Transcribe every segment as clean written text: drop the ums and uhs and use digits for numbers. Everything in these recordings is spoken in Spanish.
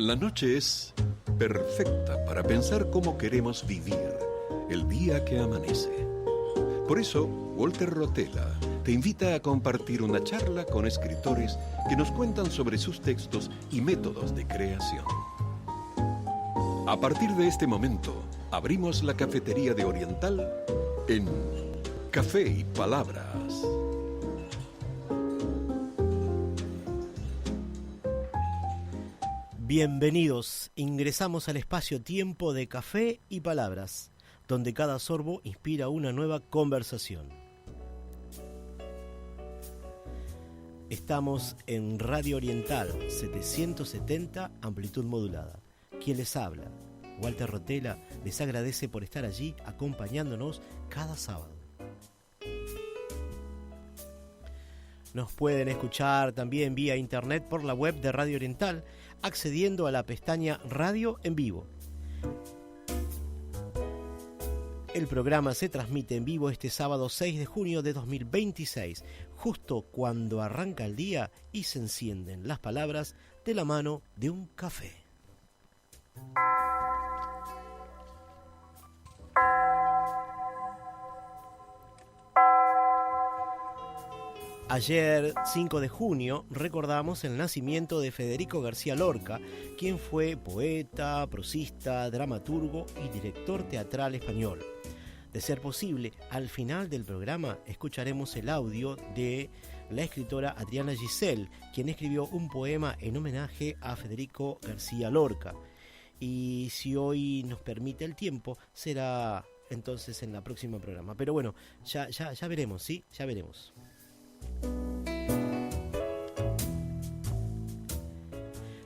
La noche es perfecta para pensar cómo queremos vivir el día que amanece. Por eso, Walter Rotella te invita a compartir una charla con escritores que nos cuentan sobre sus textos y métodos de creación. A partir de este momento, abrimos la cafetería de Oriental en Café y Palabras. Bienvenidos, ingresamos al espacio-tiempo de Café y Palabras, donde cada sorbo inspira una nueva conversación. Estamos en Radio Oriental 770, amplitud modulada. Quien les habla, Walter Rotella, les agradece por estar allí acompañándonos cada sábado. Nos pueden escuchar también vía internet por la web de Radio Oriental, accediendo a la pestaña Radio en Vivo. El programa se transmite en vivo este sábado 6 de junio de 2026, justo cuando arranca el día y se encienden las palabras de la mano de un café. Ayer, 5 de junio, recordamos el nacimiento de Federico García Lorca, quien fue poeta, prosista, dramaturgo y director teatral español. De ser posible, al final del programa escucharemos el audio de la escritora Adriana Giselle, quien escribió un poema en homenaje a Federico García Lorca. Y si hoy nos permite el tiempo, será entonces en el próximo programa. Pero bueno, ya veremos, ¿sí? Ya veremos.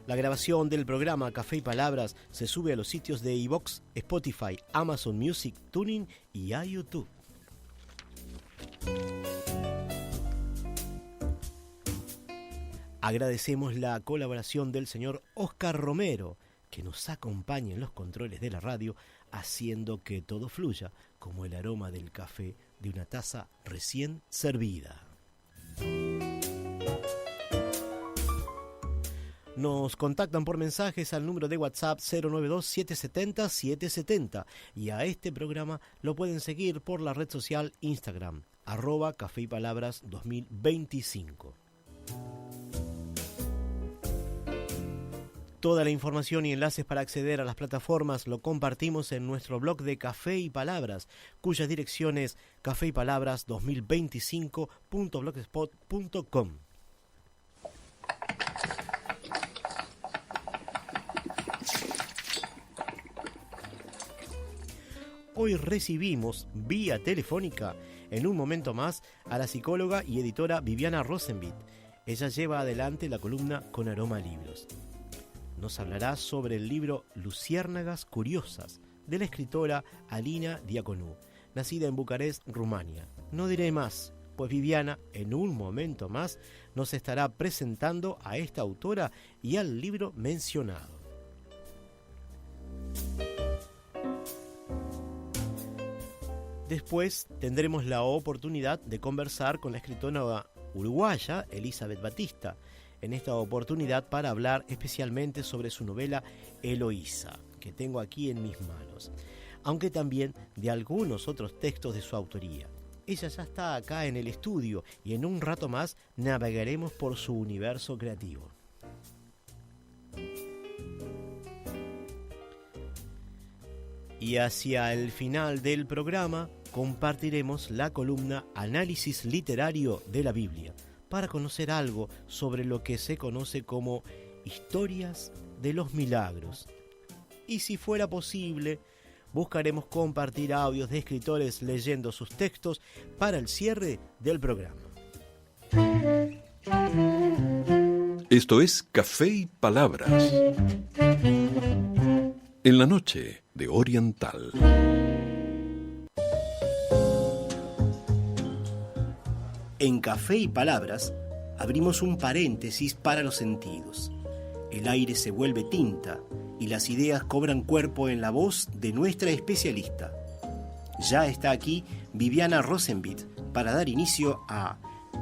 La grabación del programa Café y Palabras se sube a los sitios de iVoox, Spotify, Amazon Music, TuneIn y a YouTube. Agradecemos la colaboración del señor Oscar Romero, que nos acompaña en los controles de la radio, haciendo que todo fluya como el aroma del café de una taza recién servida. Nos contactan por mensajes al número de WhatsApp 092-770-770 y a este programa lo pueden seguir por la red social Instagram, @Café y Palabras 2025. Toda la información y enlaces para acceder a las plataformas lo compartimos en nuestro blog de Café y Palabras, cuya dirección es cafeypalabras2025.blogspot.com. Hoy recibimos vía telefónica, en un momento más, a la psicóloga y editora Viviana Rosenbit. Ella lleva adelante la columna Con Aroma a Libros. Nos hablará sobre el libro Luciérnagas Curiosas, de la escritora Alina Diaconú, nacida en Bucarest, Rumania. No diré más, pues Viviana, en un momento más, nos estará presentando a esta autora y al libro mencionado. Después tendremos la oportunidad de conversar con la escritora uruguaya Elizabeth Batista, en esta oportunidad para hablar especialmente sobre su novela Eloísa, que tengo aquí en mis manos, aunque también de algunos otros textos de su autoría. Ella ya está acá en el estudio y en un rato más navegaremos por su universo creativo. Y hacia el final del programa compartiremos la columna Análisis Literario de la Biblia, para conocer algo sobre lo que se conoce como historias de los milagros. Y si fuera posible, buscaremos compartir audios de escritores leyendo sus textos para el cierre del programa. Esto es Café y Palabras, en la noche de Oriental. En Café y Palabras abrimos un paréntesis para los sentidos. El aire se vuelve tinta y las ideas cobran cuerpo en la voz de nuestra especialista. Ya está aquí Viviana Rosenbit para dar inicio a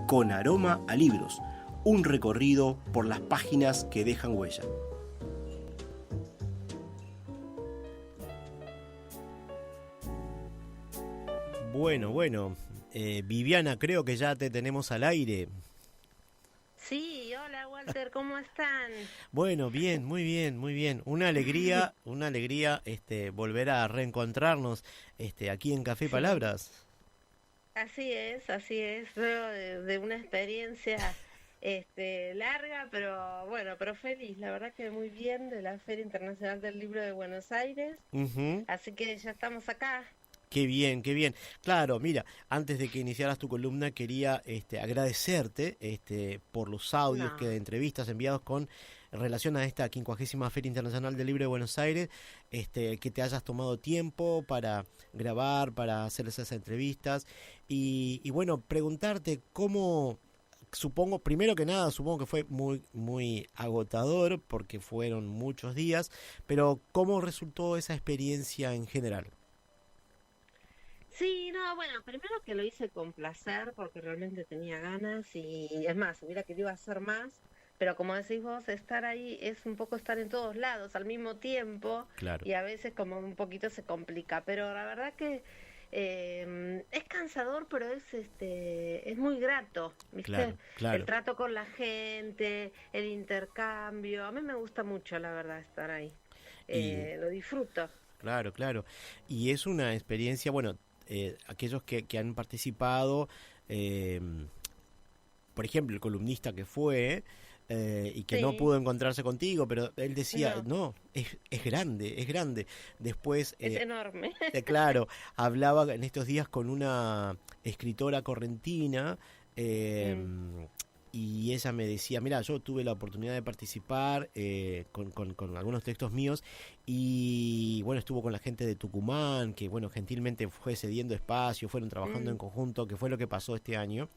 Con Aroma a Libros, un recorrido por las páginas que dejan huella. Bueno, Viviana, creo que ya te tenemos al aire. Sí, hola Walter, ¿cómo están? Bueno, bien, muy bien, muy bien. Una alegría, volver a reencontrarnos, aquí en Café y Sí, Palabras. así es, luego de una experiencia larga, pero bueno, pero feliz, la verdad que muy bien de la Feria Internacional del Libro de Buenos Aires, Ujú. así que ya estamos acá. Qué bien, qué bien. Claro, mira, antes de que iniciaras tu columna quería agradecerte por los audios que No, de entrevistas enviados con relación a esta 50ª Feria Internacional del Libro de Buenos Aires, que te hayas tomado tiempo para grabar, para hacer esas entrevistas y bueno, preguntarte cómo, supongo, primero que nada, supongo que fue muy agotador porque fueron muchos días, pero ¿cómo resultó esa experiencia en general? sí, no, bueno, primero que lo hice con placer porque realmente tenía ganas y es más, hubiera querido hacer más, pero como decís vos, estar ahí es un poco estar en todos lados al mismo tiempo Claro, y a veces como un poquito se complica, pero la verdad que es cansador, pero es muy grato, ¿viste? claro, El claro. trato con la gente, el intercambio, a mí me gusta mucho, la verdad, estar ahí. Y Lo disfruto. claro, claro. Y es una experiencia, bueno, aquellos que han participado, eh, por ejemplo, el columnista que fue y que no Sí, pudo encontrarse contigo, pero él decía, no, no, es grande, es grande. Después, es enorme. claro, hablaba en estos días con una escritora correntina. eh, Mm, y ella me decía, mira, yo tuve la oportunidad de participar con algunos textos míos y bueno, estuvo con la gente de Tucumán, que bueno, gentilmente fue cediendo espacio, fueron trabajando en mm, conjunto, que fue lo que pasó este año, mm,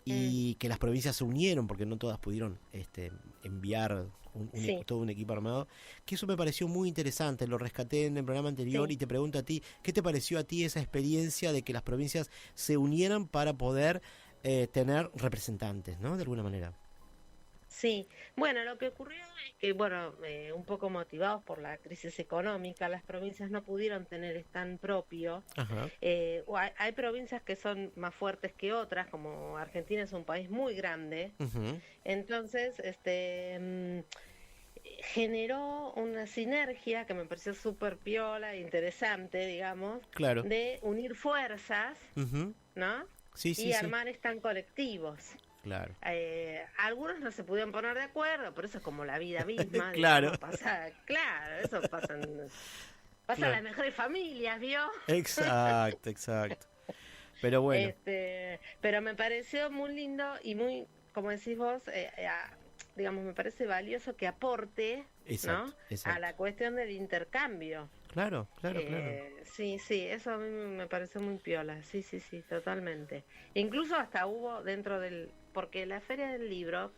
y que las provincias se unieron porque no todas pudieron enviar sí, todo un equipo armado, que eso me pareció muy interesante, lo rescaté en el programa anterior y sí. te pregunto a ti, ¿qué te pareció a ti esa experiencia de que las provincias se unieran para poder tener representantes, ¿no? De alguna manera. Sí, bueno, lo que ocurrió es que, bueno, un poco motivados por la crisis económica, las provincias no pudieron tener stand propio. Ajá. Hay provincias que son más fuertes que otras, como Argentina es un país muy grande, Ujú. entonces, generó una sinergia que me pareció súper piola, interesante, digamos, Claro. de unir fuerzas, Ujú. ¿no? Sí, sí, Y sí. armar stand colectivos. Claro. Algunos no se pudieron poner de acuerdo, pero eso es como la vida misma, Claro, digamos, pasa, claro, eso pasa en claro. las mejores familias, ¿vio? Exacto, exacto. Pero bueno, Pero me pareció muy lindo y muy, como decís vos, digamos, me parece valioso que aporte, exacto, ¿no? A exacto. la cuestión del intercambio. Claro, claro, claro. Sí, sí, eso a mí me pareció muy piola, sí, sí, sí, totalmente. Incluso hasta hubo dentro porque la Feria del Libro,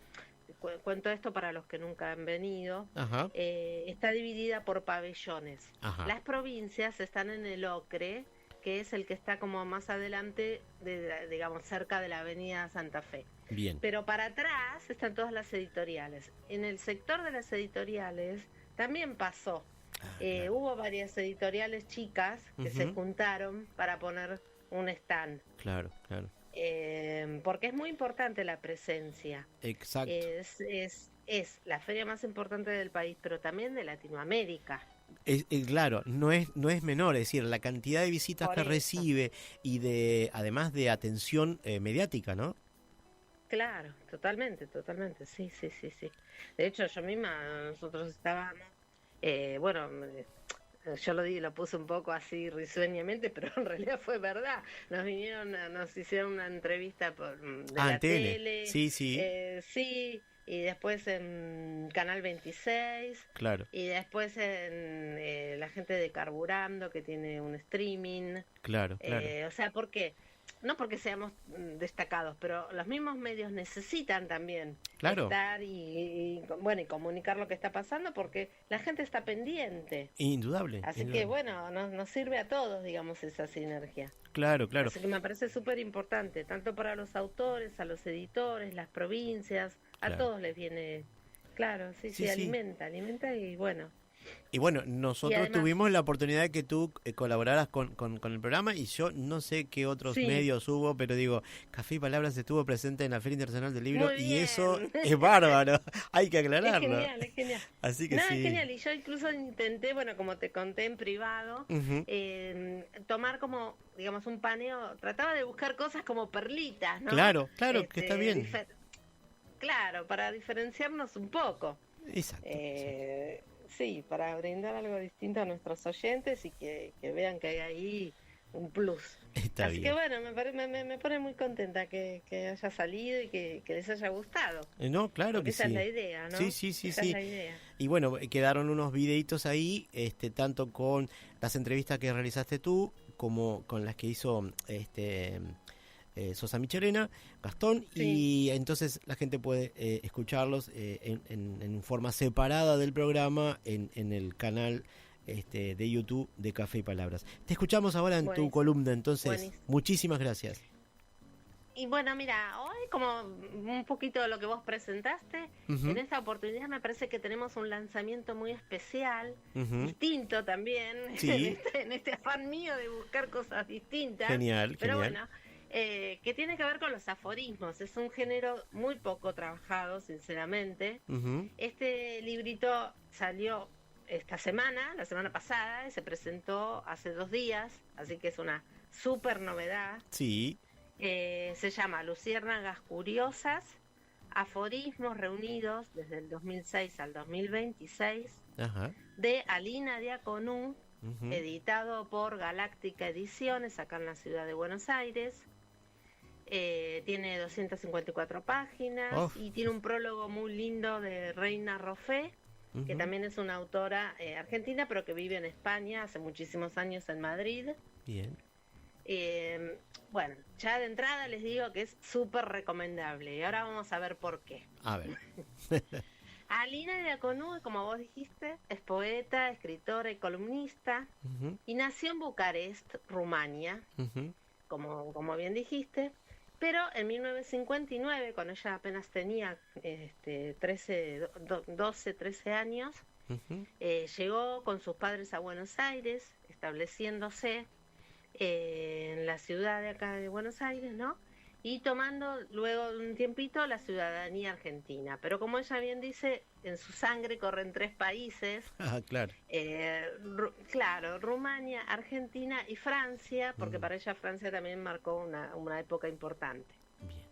cuento esto para los que nunca han venido, Ajá, está dividida por pabellones. ajá. Las provincias están en el Ocre, que es el que está como más adelante, digamos, cerca de la Avenida Santa Fe. Bien. Pero para atrás están todas las editoriales. En el sector de las editoriales también pasó. Ah, claro. Hubo varias editoriales chicas que se Ujú. juntaron para poner un stand, Claro, claro. porque es muy importante la presencia. Exacto. Es la feria más importante del país, pero también de Latinoamérica. Claro, no es menor, es decir, la cantidad de visitas Por que eso. recibe y además de atención mediática, ¿no? Claro, totalmente, totalmente, sí, sí, sí, sí. De hecho, yo misma, nosotros estábamos, bueno, yo lo puse un poco así risueñamente, pero en realidad fue verdad. Nos hicieron una entrevista de Ah, en la tele. tele, Sí, sí, sí, y después en Canal 26, claro, y después en la gente de Carburando, que tiene un streaming. claro, claro, O sea, ¿por qué? No porque seamos destacados, pero los mismos medios necesitan también claro, estar bueno, y comunicar lo que está pasando porque la gente está pendiente. indudable, Así que indudable. bueno, nos sirve a todos, digamos, esa sinergia. Claro, claro, Así que me parece súper importante, tanto para los autores, a los editores, las provincias, a claro. todos les viene, claro, sí, Sí, sí, sí. alimenta y bueno. Y bueno, nosotros además, tuvimos la oportunidad de que tú colaboraras con el programa, y yo no sé qué otros sí, medios hubo, pero digo, Café y Palabras estuvo presente en la Feria Internacional del Libro muy y eso bien. es bárbaro, hay que Es aclararlo. genial, es genial. Así que No, es sí. genial. Y yo incluso intenté, bueno, como te conté en privado, Ujú. tomar como, digamos, un paneo. Trataba de buscar cosas como perlitas, ¿no? Claro, claro, que está bien. Claro, para diferenciarnos un poco. Exacto, sí. Sí, para brindar algo distinto a nuestros oyentes y que vean que hay ahí un plus. Está Así que bien. bueno, me pone muy contenta que haya salido y que les haya gustado, No, claro porque que esa es la sí. idea, Sí, ¿no? sí, sí, Esa es sí. la idea. Y bueno, quedaron unos videitos ahí, tanto con las entrevistas que realizaste tú, como con las que hizo Sosa Michelena, Gastón, Sí, y entonces la gente puede escucharlos en forma separada del programa en el canal de YouTube de Café y Palabras. Te escuchamos ahora en tu buenísimo, columna, entonces buenísimo. muchísimas gracias. Y bueno, mira, hoy como un poquito de lo que vos presentaste, en Ujú, esta oportunidad me parece que tenemos un lanzamiento muy especial, ujú. distinto también, Sí, en este afán mío de buscar cosas distintas, genial, pero genial. bueno, que tiene que ver con los aforismos. Es un género muy poco trabajado, sinceramente. Ujú, Este librito salió esta semana, la semana pasada, y se presentó hace 2 días, así que es una súper novedad. sí, Se llama Luciérnagas Curiosas, aforismos reunidos desde el 2006 al 2026, ajá. de Alina Diaconú, Ujú. editado por Galáctica Ediciones, acá en la ciudad de Buenos Aires. Tiene 254 páginas Uf, y tiene un prólogo muy lindo de Reina Roffé, que ujú, también es una autora argentina, pero que vive en España hace muchísimos años en Madrid. bien. Eh, bueno, ya de entrada les digo que es súper recomendable y ahora vamos a ver por qué. A ver. Alina Diaconú, como vos dijiste, es poeta, escritora y columnista Ujú, y nació en Bucarest, Rumania, ujú, como bien dijiste, pero en 1959, cuando ella apenas tenía 12, 13 años, ujú. llegó con sus padres a Buenos Aires, estableciéndose en la ciudad de acá de Buenos Aires, ¿no? Y tomando luego de un tiempito la ciudadanía argentina. Pero como ella bien dice, en su sangre corren 3 países, Ah, claro. claro, Rumania, Argentina y Francia, porque Mm, para ella Francia también marcó una época importante. bien,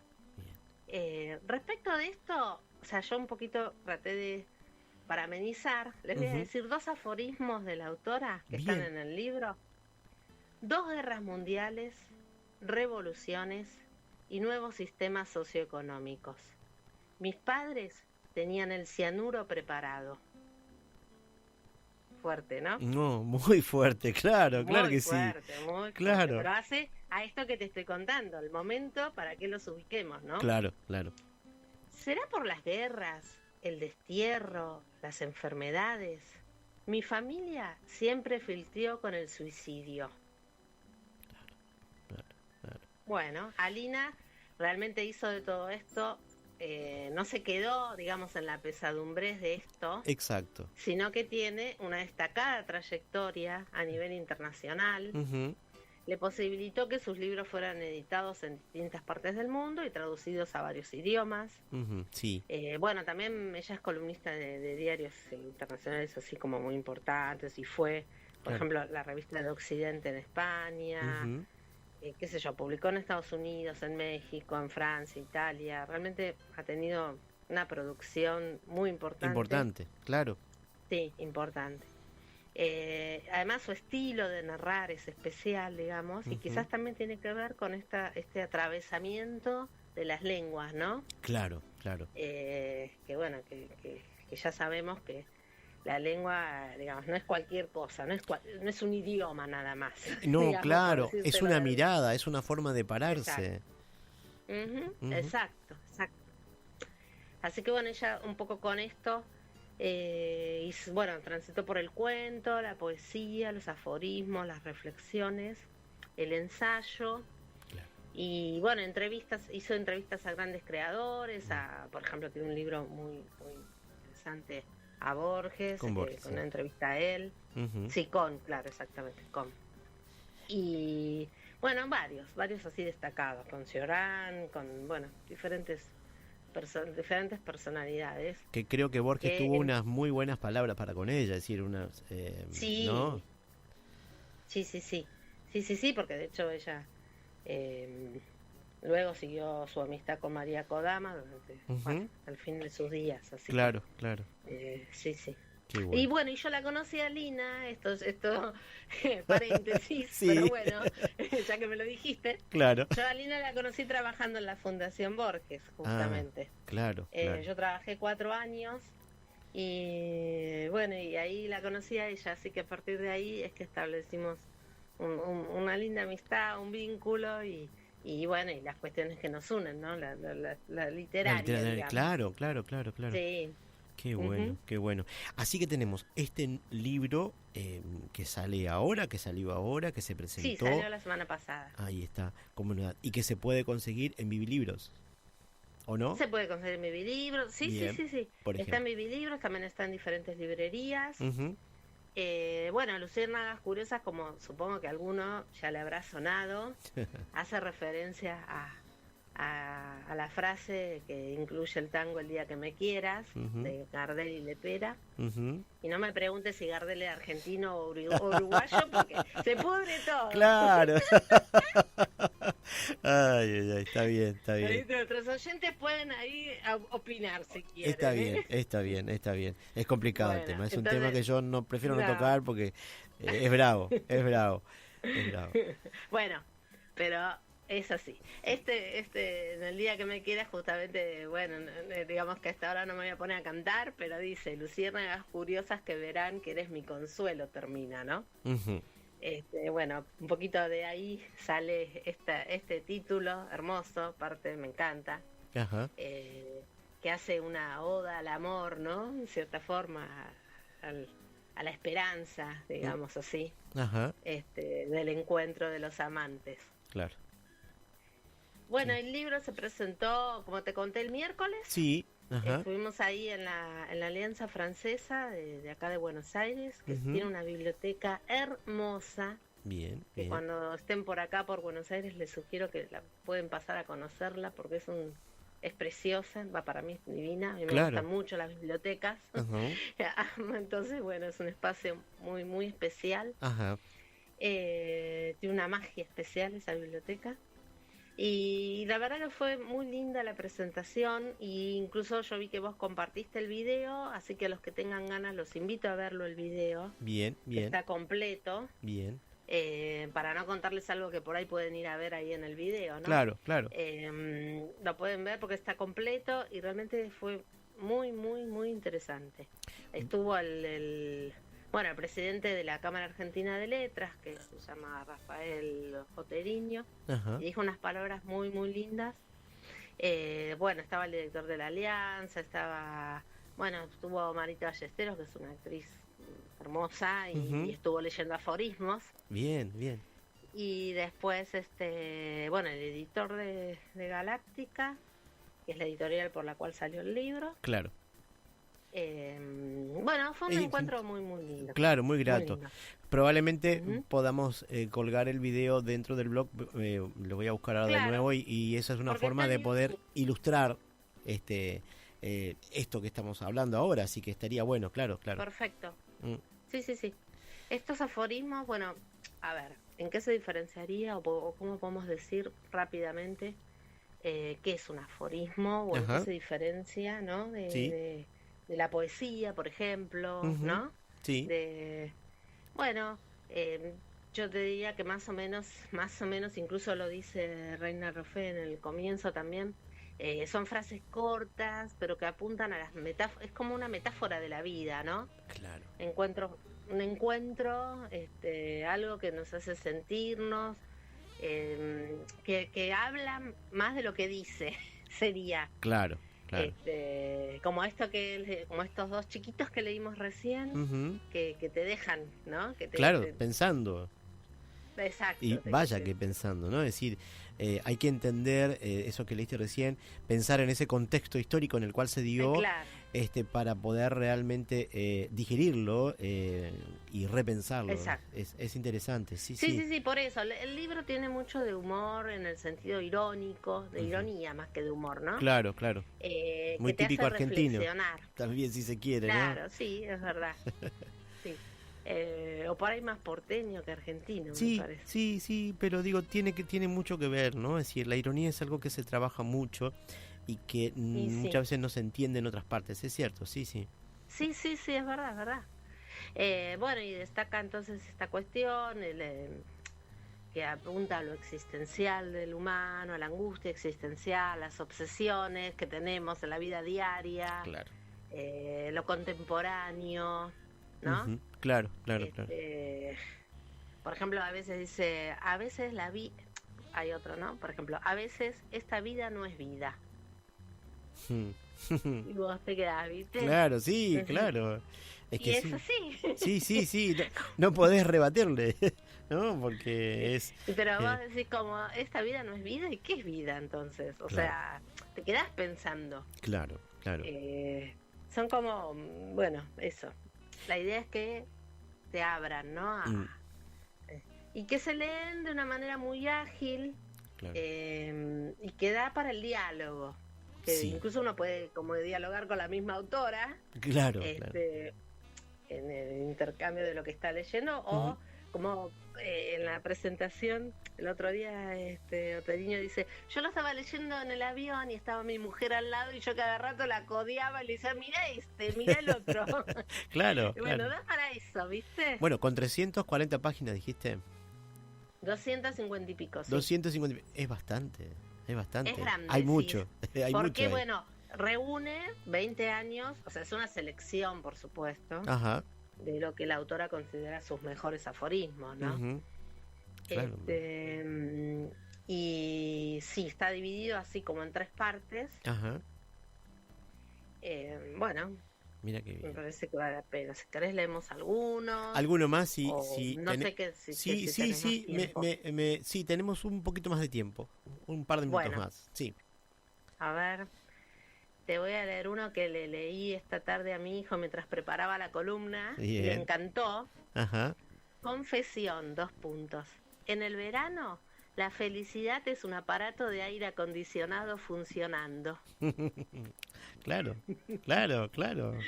bien. Respecto de esto, o sea, yo un poquito traté para amenizar, les voy a Ujú, decir 2 aforismos de la autora que están bien. en el libro. 2 guerras mundiales, revoluciones y nuevos sistemas socioeconómicos. Mis padres tenían el cianuro preparado. Fuerte, ¿no? No, muy fuerte, claro, claro Muy que sí. fuerte, muy fuerte. Claro, Pero hace a esto que te estoy contando, el momento para que los ubiquemos, ¿no? claro, claro. ¿Será por las guerras, el destierro, las enfermedades? Mi familia siempre filtrió con el suicidio. Claro, claro. Bueno, Alina realmente hizo de todo esto, no se quedó, digamos, en la pesadumbre de esto, Exacto. sino que tiene una destacada trayectoria a nivel internacional. Ujú, Le posibilitó que sus libros fueran editados en distintas partes del mundo y traducidos a varios idiomas. ujú, sí. Bueno, también ella es columnista de diarios internacionales así como muy importantes y fue, por Claro. ejemplo, la revista de Occidente en España, Ujú. qué sé yo, publicó en Estados Unidos, en México, en Francia, Italia. Realmente ha tenido una producción muy importante. Importante, claro. Sí, importante. Además su estilo de narrar es especial, digamos, y Ujú, quizás también tiene que ver con este atravesamiento de las lenguas, ¿no? claro, claro. Que bueno, que ya sabemos que la lengua, digamos, no es cualquier cosa, no es un idioma nada más, No, digamos, por claro, es decírtelo una de algún modo. mirada, es una forma de Exacto. pararse. Ujú, Exacto, exacto. Así que bueno, ella un poco con esto, bueno, transitó por el cuento, la poesía, los aforismos, las reflexiones, el ensayo, claro. y bueno, hizo entrevistas a grandes creadores, por ejemplo, tiene un libro muy, muy interesante, a Borges, Con Borges, con una entrevista a él. Ujú. Sí, claro, exactamente, con. Y bueno, varios así destacados, con Cioran, con, bueno, diferentes personalidades. Que creo que Borges Que tuvo unas muy buenas palabras para con ella, es decir, unas, sí, ¿no? sí, porque de hecho ella eh, luego siguió su amistad con María Kodama durante, bueno, Ujú. al fin de sus días, así Claro, claro, que, sí. qué Y bueno. bueno, y yo la conocí a Lina, esto paréntesis, Sí. pero bueno, ya que me lo dijiste, Claro. yo a Lina la conocí trabajando en la Fundación Borges, justamente. Claro, claro. Yo trabajé 4 años y bueno, y ahí la conocí a ella, así que a partir de ahí es que establecimos una linda amistad, un vínculo y bueno, y las cuestiones que nos unen, ¿no? La La literaria, literaria, digamos. claro. Sí. Qué bueno, Ujú. qué bueno. Así que tenemos este libro que sale ahora, que salió ahora, que se Sí, presentó. salió la semana pasada. Ahí está, comunidad. Y que se puede conseguir en Vivilibros, ¿o no? Se puede conseguir en Vivilibros, sí. Bien, por Está en ejemplo. Vivilibros, también está en diferentes librerías. Ujú. Bueno, Luciérnagas Curiosas, como supongo que a alguno ya le habrá sonado, hace referencia a la frase que incluye el tango El día que me quieras, Ujú. de Gardel y Lepera. Ujú. Y no me preguntes si Gardel es argentino o uruguayo, porque se pudre todo. Claro. Ay, está bien, está Ahí bien. nuestros oyentes pueden ahí opinar si quieren. Está bien, está bien. Es complicado el Bueno, tema. Es un entonces, tema que yo no prefiero no no. tocar porque es bravo, es bravo, es bravo. Bueno, pero es así. En el día que me quieras, justamente, bueno, digamos que hasta ahora no me voy a poner a cantar, pero dice, Luciérnagas curiosas que verán que eres mi consuelo, termina, ¿no? Ujú. Bueno, un poquito de ahí sale este título hermoso, aparte me encanta, Ajá. que hace una oda al amor, ¿no? En cierta forma, a la esperanza, digamos así, Ajá, del encuentro de los amantes. claro. Bueno, Sí. el libro se presentó, como te conté, el miércoles. Sí, ajá. Estuvimos ahí en la Alianza Francesa de acá de Buenos Aires, que Ujú. tiene una biblioteca hermosa, Bien, que bien. cuando estén por acá, por Buenos Aires, les sugiero que la pueden pasar a conocerla, porque es preciosa, para mí es divina, a mí me Claro. gustan mucho las bibliotecas. Ajá, Entonces, bueno, es un espacio muy, muy especial. ajá. Tiene una magia especial esa biblioteca. Y la verdad que fue muy linda la presentación, e incluso yo vi que vos compartiste el video, así que a los que tengan ganas los invito a verlo el video, Bien, que bien, está completo, bien. para no contarles algo que por ahí pueden ir a ver ahí en el video, ¿no? Claro, claro. Lo pueden ver porque está completo y realmente fue muy, muy, muy interesante. Estuvo el presidente de la Cámara Argentina de Letras, que se llama Rafael Joteriño, Ajá. y dijo unas palabras muy, muy lindas. Estaba el director de la Alianza, estuvo Marita Ballesteros, que es una actriz hermosa, Ujú. y estuvo leyendo aforismos. Bien, bien. Y después, el editor de Galáctica, que es la editorial por la cual salió el libro. Claro, Fue un encuentro muy, muy lindo. claro, muy Muy grato. lindo. Probablemente Ujú. podamos colgar el video dentro del blog, lo voy a buscar ahora de Claro. nuevo y esa es una Porque forma está de en poder YouTube. ilustrar esto que estamos hablando ahora, así que estaría bueno, claro. Perfecto. Mm. Sí. Estos aforismos, a ver, ¿en qué se diferenciaría o cómo podemos decir rápidamente qué es un aforismo o en Ajá. qué se diferencia, ¿no? Sí. De la poesía, por ejemplo, Ujú. ¿no? Sí, Yo te diría que más o menos, incluso lo dice Reina Roffé en el comienzo también, son frases cortas, pero que apuntan a las metáforas, es como una metáfora de la vida, ¿no? claro. Un encuentro, algo que nos hace sentirnos, que habla más de lo que dice, sería. Claro. Como estos dos chiquitos que leímos recién, Ujú. que te dejan, ¿no? Claro, pensando. Exacto. Y vaya que pensando, ¿no? Es decir, hay que entender eso que leíste recién, pensar en ese contexto histórico en el cual se dio Claro. para poder realmente digerirlo y repensarlo. Exacto. Es interesante, sí, Sí, sí. sí, sí, por eso. El libro tiene mucho de humor en el sentido irónico, de ironía más que de humor, ¿no? Claro, claro. Muy Que te típico hace argentino. reflexionar. También si se quiere, Claro, sí, es verdad. Sí. O por ahí más porteño que argentino, me Sí, parece. sí, sí, pero digo, tiene mucho que ver, ¿no? Es decir, la ironía es algo que se trabaja mucho y que Y sí. muchas veces no se entiende en otras partes, es cierto, sí, sí. Sí, sí, sí, es verdad, es verdad. Bueno, y destaca entonces esta cuestión, que apunta a lo existencial del humano, a la angustia existencial, las obsesiones que tenemos en la vida diaria, Claro. lo contemporáneo, ¿no? Ujú, claro, claro, claro. Por ejemplo, a veces dice, a veces hay otro, ¿no? Por ejemplo, a veces esta vida no es vida. Y vos te quedás, ¿viste? Claro, sí, claro. Es Y que es sí. así. Sí, sí, sí. No podés rebatirle, ¿no? Porque es. Pero vos decís como, esta vida no es vida, ¿y qué es vida entonces? O sea, te quedás pensando. Claro, claro. Son como, bueno, eso. La idea es que te abran, ¿no? Y que se leen de una manera muy ágil, Claro. y que da para el diálogo. Que Sí. incluso uno puede como dialogar con la misma autora, Claro, claro. en el intercambio de lo que está leyendo, o como en la presentación el otro día Oteriño dice, yo lo estaba leyendo en el avión y estaba mi mujer al lado y yo cada rato la codeaba y le decía, mira el otro. Claro, Bueno, claro. da para eso, ¿viste? Bueno, con 340 páginas dijiste. 250 y pico, sí. 250, es bastante, es bastante. Es grande, hay sí. mucho, hay Porque, mucho. bueno, reúne 20 años, o sea, es una selección, por supuesto, Ajá. de lo que la autora considera sus mejores aforismos, ¿no? Ujú. Claro. Y sí, está dividido así como en 3 partes. Ajá. Bueno, Mira qué me bien. parece que vale la pena. Si querés leemos algunos. ¿Alguno más? Sí, o sí. no sé qué. Sí, si sí, tenés sí. más tiempo. Sí, tenemos un poquito más de tiempo. Un par de minutos Bueno. más. Sí. A ver, te voy a leer uno que le leí esta tarde a mi hijo mientras preparaba la columna. Bien. Le encantó. Ajá. Confesión, 2 puntos. En el verano, la felicidad es un aparato de aire acondicionado funcionando. Claro, claro, claro.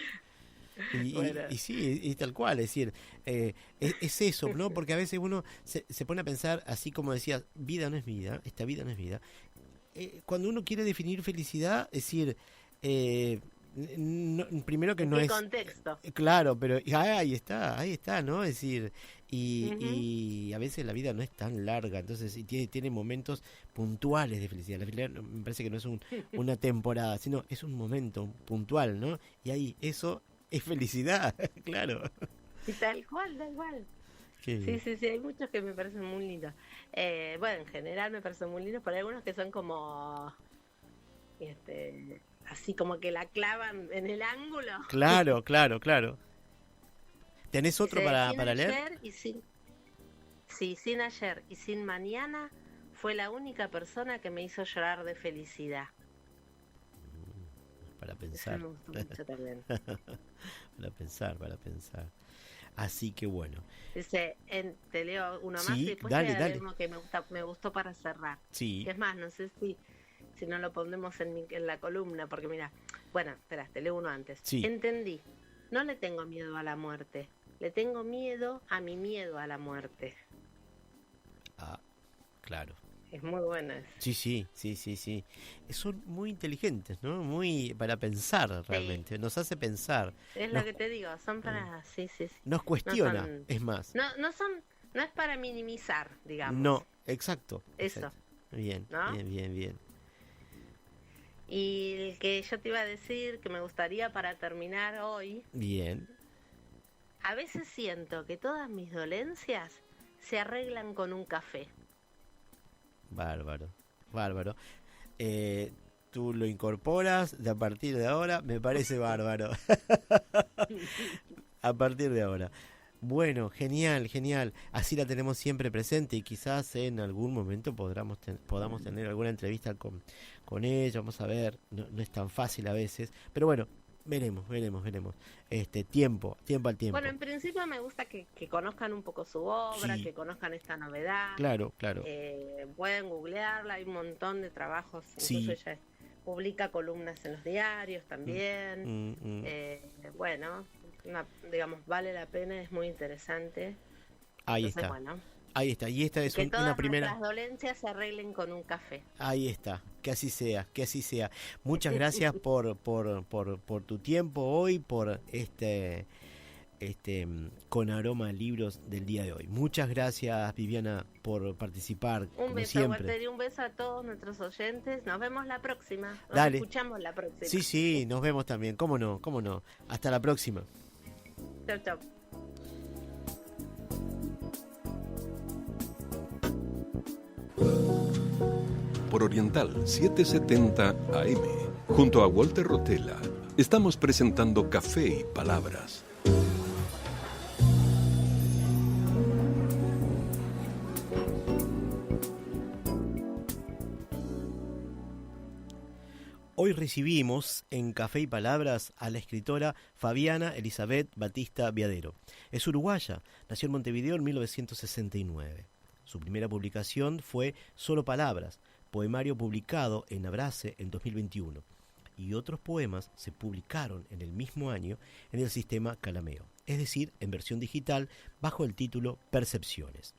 Bueno. Y sí, y tal cual, es decir, es eso, ¿no? Porque a veces uno se pone a pensar, así como decías, vida no es vida, esta vida no es vida. Cuando uno quiere definir felicidad, es decir, primero que no ¿Qué es... contexto? Claro, pero ahí está, ¿no? Es decir, y a veces la vida no es tan larga, entonces tiene momentos puntuales de felicidad. La felicidad me parece que no es una temporada, sino es un momento puntual, ¿no? Y ahí eso es felicidad, claro. Y tal cual, tal cual. Qué bien. Sí, hay muchos que me parecen muy lindos. Bueno, en general me parecen muy lindos, pero hay algunos que son como... así como que la clavan en el ángulo. Claro, claro, claro. ¿Tenés otro Dice, para sin leer? ayer y sin ayer y sin mañana fue la única persona que me hizo llorar de felicidad. Para Eso pensar. me gustó mucho también. Para pensar. Así que bueno. Dice, te leo uno más Sí, y después dale, te voy a dale. leer uno que me gustó para cerrar. Sí. Es más, no sé si no lo pondremos en la columna, porque mira, bueno, espera, te leo uno antes. Sí. Entendí, no le tengo miedo a la muerte, le tengo miedo a mi miedo a la muerte. Ah, claro. Es muy bueno eso. Sí. Son muy inteligentes, ¿no? Muy para pensar realmente. Nos hace pensar. Es Nos- lo que te digo, son para... Sí. Nos cuestiona, No son- es más. No es para minimizar, digamos. No, exacto. Eso. Exacto. Bien, ¿No? bien. Y el que yo te iba a decir, que me gustaría para terminar hoy, Bien. a veces siento que todas mis dolencias se arreglan con un café. Bárbaro. Tú lo incorporas a partir de ahora, me parece bárbaro. A partir de ahora. Bueno, genial. Así la tenemos siempre presente y quizás en algún momento podamos tener alguna entrevista con ella. Vamos a ver, no es tan fácil a veces. Pero bueno, Veremos. Tiempo al tiempo. Bueno, en principio me gusta que conozcan un poco su obra, Sí. que conozcan esta novedad. Claro. Pueden googlearla, hay un montón de trabajos, Sí. incluso ella publica columnas en los diarios también. Bueno, digamos, vale la pena, es muy interesante. Ahí Entonces, está. bueno, Ahí está. Y esta es que todas una primera. nuestras dolencias se arreglen con un café. Ahí está. Que así sea. Muchas gracias por tu tiempo hoy, por con aroma a libros del día de hoy. Muchas gracias, Viviana, por participar. Un como beso, siempre. Walter, y un beso a todos nuestros oyentes. Nos vemos la próxima. Nos Dale. escuchamos la próxima. Sí, nos vemos también. ¿Cómo no? Hasta la próxima. Chau, chau. Por Oriental 770 AM, junto a Walter Rotella, estamos presentando Café y Palabras. Hoy recibimos en Café y Palabras a la escritora Fabiana Elizabeth Batista Viadero. Es uruguaya, nació en Montevideo en 1969. Su primera publicación fue Solo Palabras, poemario publicado en Abrace en 2021. Y otros poemas se publicaron en el mismo año en el sistema Calameo, es decir, en versión digital bajo el título Percepciones.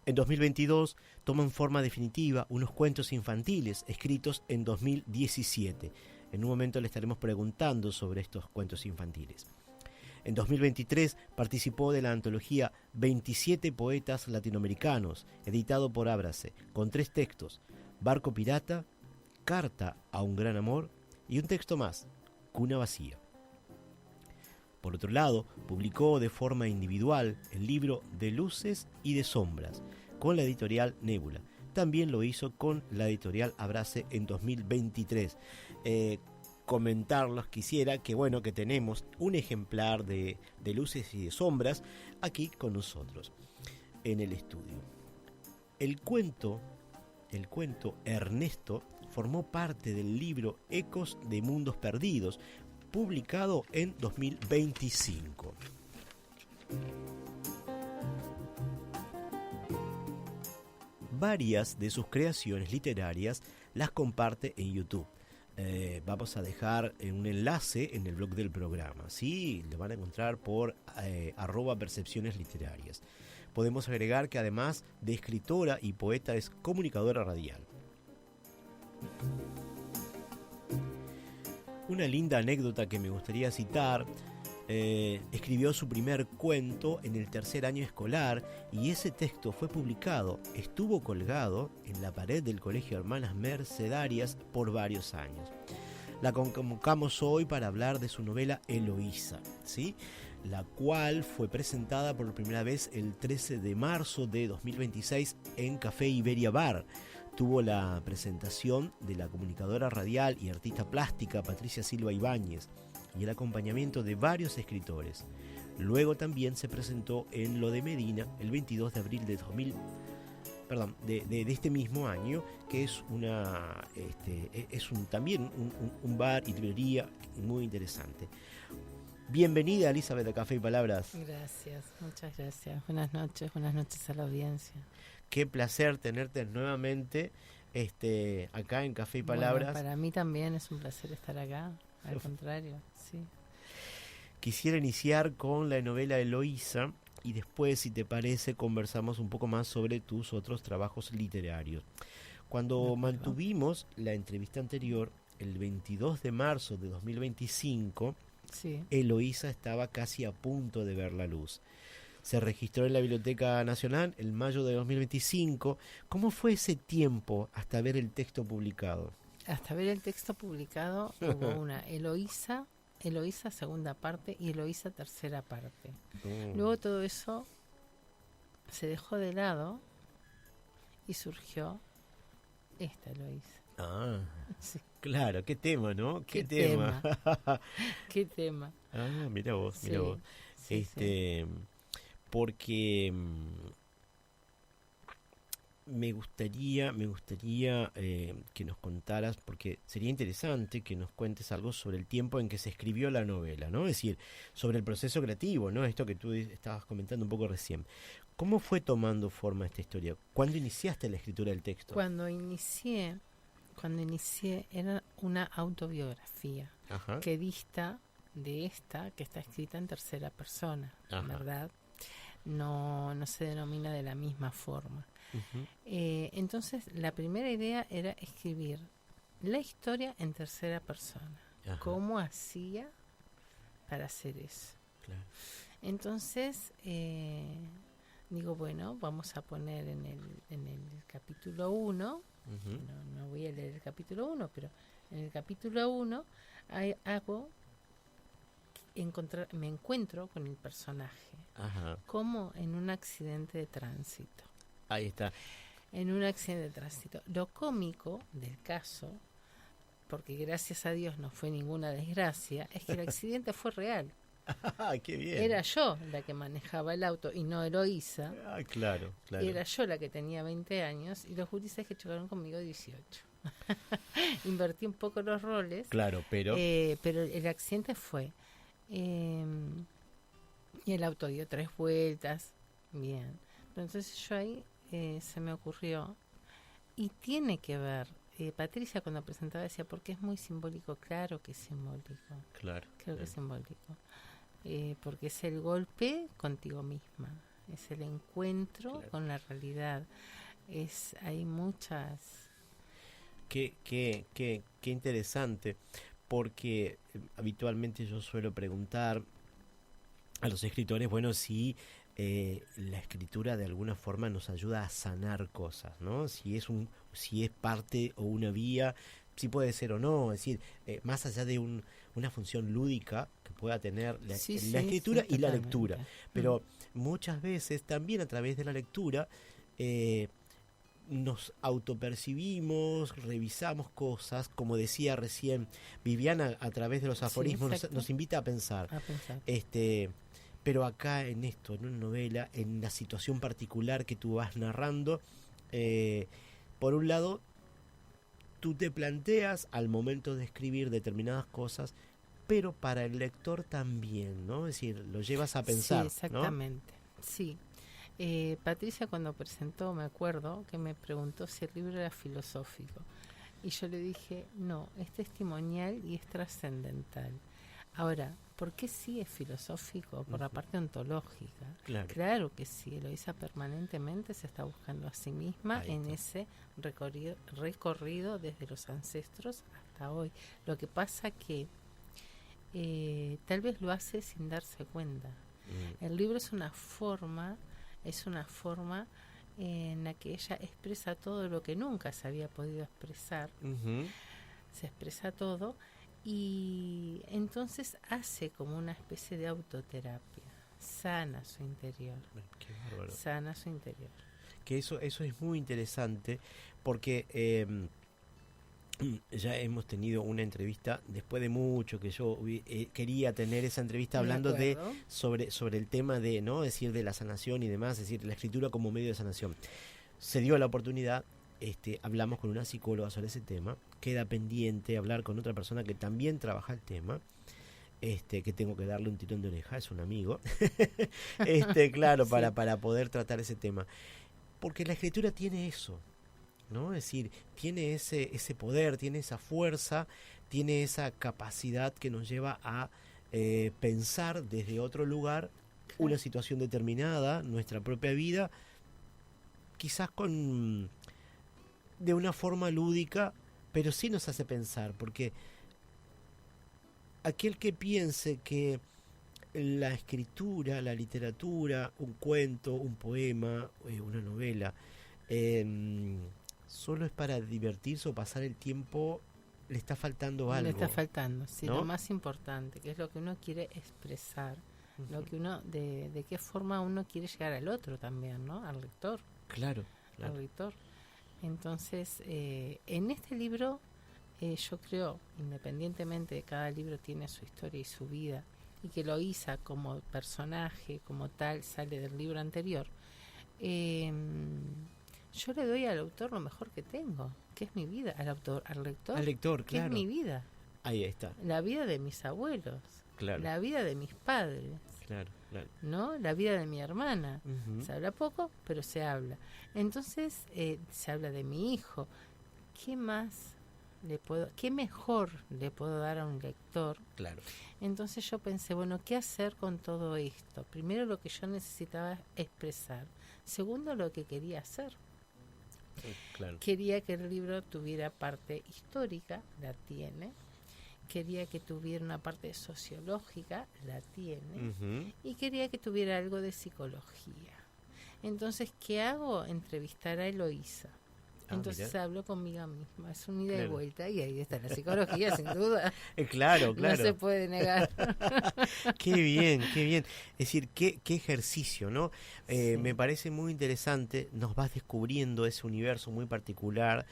En 2022 toman forma definitiva unos cuentos infantiles escritos en 2017. En un momento le estaremos preguntando sobre estos cuentos infantiles. En 2023 participó de la antología 27 poetas latinoamericanos, editado por Abrace, con 3 textos: Barco Pirata, Carta a un Gran Amor y un texto más, Cuna Vacía. Por otro lado, publicó de forma individual el libro De Luces y de Sombras, con la editorial Nébula. También lo hizo con la editorial Abrace en 2023. Comentarlos quisiera que tenemos un ejemplar de Luces y de Sombras aquí con nosotros en el estudio. El cuento Ernesto formó parte del libro Ecos de Mundos Perdidos, publicado en 2025. Varias de sus creaciones literarias las comparte en YouTube. Vamos a dejar un enlace en el blog del programa, ¿sí? Lo van a encontrar por @percepciones literarias. Podemos agregar que además de escritora y poeta es comunicadora radial. Una linda anécdota que me gustaría citar: escribió su primer cuento en el 3er año escolar y ese texto fue publicado, estuvo colgado en la pared del Colegio Hermanas Mercedarias por varios años. La convocamos hoy para hablar de su novela Eloísa, ¿sí? La cual fue presentada por primera vez el 13 de marzo de 2026 en Café Iberia Bar. Tuvo la presentación de la comunicadora radial y artista plástica Patricia Silva Ibáñez y el acompañamiento de varios escritores. Luego también se presentó en Lo de Medina el 22 de abril de este mismo año, que es también un bar y librería muy interesante. Bienvenida, Elizabeth, a Café y Palabras. Gracias, muchas gracias. Buenas noches a la audiencia. Qué placer tenerte nuevamente acá en Café y Palabras. Bueno, para mí también es un placer estar acá, al contrario, sí. Quisiera iniciar con la novela Eloísa y después, si te parece, conversamos un poco más sobre tus otros trabajos literarios. Cuando mantuvimos la entrevista anterior, el 22 de marzo de 2025, sí, Eloísa estaba casi a punto de ver la luz. Se registró en la Biblioteca Nacional en mayo de 2025. ¿Cómo fue ese tiempo hasta ver el texto publicado? Hasta ver el texto publicado hubo una Eloísa segunda parte y Eloísa tercera parte. Luego todo eso se dejó de lado y surgió esta Eloísa. Ah, Sí. claro, qué tema, ¿no? Qué tema. ¿Qué tema? Ah, mira vos. Sí, sí, Porque me gustaría que nos contaras, porque sería interesante que nos cuentes algo sobre el tiempo en que se escribió la novela, ¿no? Es decir, sobre el proceso creativo, ¿no? Esto que tú estabas comentando un poco recién. ¿Cómo fue tomando forma esta historia? ¿Cuándo iniciaste la escritura del texto? Cuando inicié era una autobiografía. Ajá. Que dista de esta que está escrita en tercera persona, Ajá. ¿verdad? No se denomina de la misma forma. Uh-huh. Entonces, la primera idea era escribir la historia en tercera persona. Ajá. ¿Cómo hacía para hacer eso? Claro. Entonces, digo, bueno, vamos a poner en el capítulo 1, Uh-huh. no voy a leer el capítulo 1, pero en el capítulo 1 me encuentro con el personaje, Ajá. como en un accidente de tránsito. Ahí está. En un accidente de tránsito. Lo cómico del caso, porque gracias a Dios no fue ninguna desgracia, es que el accidente fue real. ¡Qué bien! Era yo la que manejaba el auto y no Eloísa. Claro. Era yo la que tenía 20 años y los gurises que chocaron conmigo 18. Invertí un poco los roles. Claro, pero el accidente fue... y el auto dio 3 vueltas. Bien. Entonces yo ahí se me ocurrió. Y tiene que ver... Patricia cuando presentaba decía, porque es muy simbólico. Claro que es simbólico. Claro. Creo que es simbólico. Porque es el golpe contigo misma. Es el encuentro con la realidad. Hay muchas... Qué interesante, porque habitualmente yo suelo preguntar a los escritores, bueno, si la escritura de alguna forma nos ayuda a sanar cosas, ¿no? Si es parte o una vía, si puede ser o no, es decir, más allá de una función lúdica que pueda tener la escritura y la lectura, pero muchas veces también a través de la lectura nos autopercibimos, revisamos cosas, como decía recién Viviana, a través de los aforismos nos invita a pensar. Pero acá en una novela, en la situación particular que tú vas narrando, por un lado, tú te planteas al momento de escribir determinadas cosas, pero para el lector también, ¿no? Es decir, lo llevas a pensar. Sí, exactamente, ¿no? Sí. Patricia cuando presentó, me acuerdo, que me preguntó si el libro era filosófico. Y yo le dije, no, es testimonial y es trascendental. Ahora, ¿por qué sí es filosófico? Por la parte ontológica. Claro que sí, Eloísa permanentemente se está buscando a sí misma en ese recorrido desde los ancestros hasta hoy. Lo que pasa que tal vez lo hace sin darse cuenta. El libro es una forma en la que ella expresa todo lo que nunca se había podido expresar. Se expresa todo y entonces hace como una especie de autoterapia. Sana su interior. Qué bárbaro. Sana su interior. Que eso es muy interesante porque ya hemos tenido una entrevista después de mucho que yo quería tener esa entrevista hablando sobre el tema de, ¿no? Es decir, de la sanación y demás, es decir, la escritura como medio de sanación. Se dio la oportunidad, hablamos con una psicóloga sobre ese tema, queda pendiente hablar con otra persona que también trabaja el tema, que tengo que darle un tirón de oreja, es un amigo, claro, sí. para poder tratar ese tema, porque la escritura tiene eso, ¿no? Es decir, tiene ese poder, tiene esa fuerza, tiene esa capacidad que nos lleva a pensar desde otro lugar una situación determinada, nuestra propia vida, quizás de una forma lúdica, pero sí nos hace pensar, porque aquel que piense que la escritura, la literatura, un cuento, un poema, una novela, solo es para divertirse o pasar el tiempo, le está faltando algo. Le está faltando, sí, ¿no? Lo más importante, que es lo que uno quiere expresar, lo que uno, de qué forma uno quiere llegar al otro también, ¿no? Al lector. Claro. Al lector. Entonces, en este libro, yo creo, independientemente de cada libro tiene su historia y su vida, y que Eloísa como personaje, como tal, sale del libro anterior, yo le doy al autor lo mejor que tengo, que es mi vida, al lector, Al lector, que claro. es mi vida, Ahí está, la vida de mis abuelos, claro. la vida de mis padres, Claro, claro. ¿no? La vida de mi hermana. Ujú. Se habla poco, pero se habla. Entonces, se habla de mi hijo. ¿Qué más qué mejor le puedo dar a un lector? Claro. Entonces yo pensé, bueno, ¿qué hacer con todo esto? Primero, lo que yo necesitaba expresar. Segundo, lo que quería hacer. Claro. Quería que el libro tuviera parte histórica, la tiene. Quería que tuviera una parte sociológica, la tiene. Ujú. Y quería que tuviera algo de psicología. Entonces, ¿qué hago? Entrevistar a Eloísa. Entonces mira. hablo conmigo misma, es un ida y Claro. vuelta, y ahí está la psicología, sin duda. Claro, claro. No se puede negar. Qué bien, qué bien. Es decir, qué ejercicio, ¿no? Sí. Me parece muy interesante, nos vas descubriendo ese universo muy particular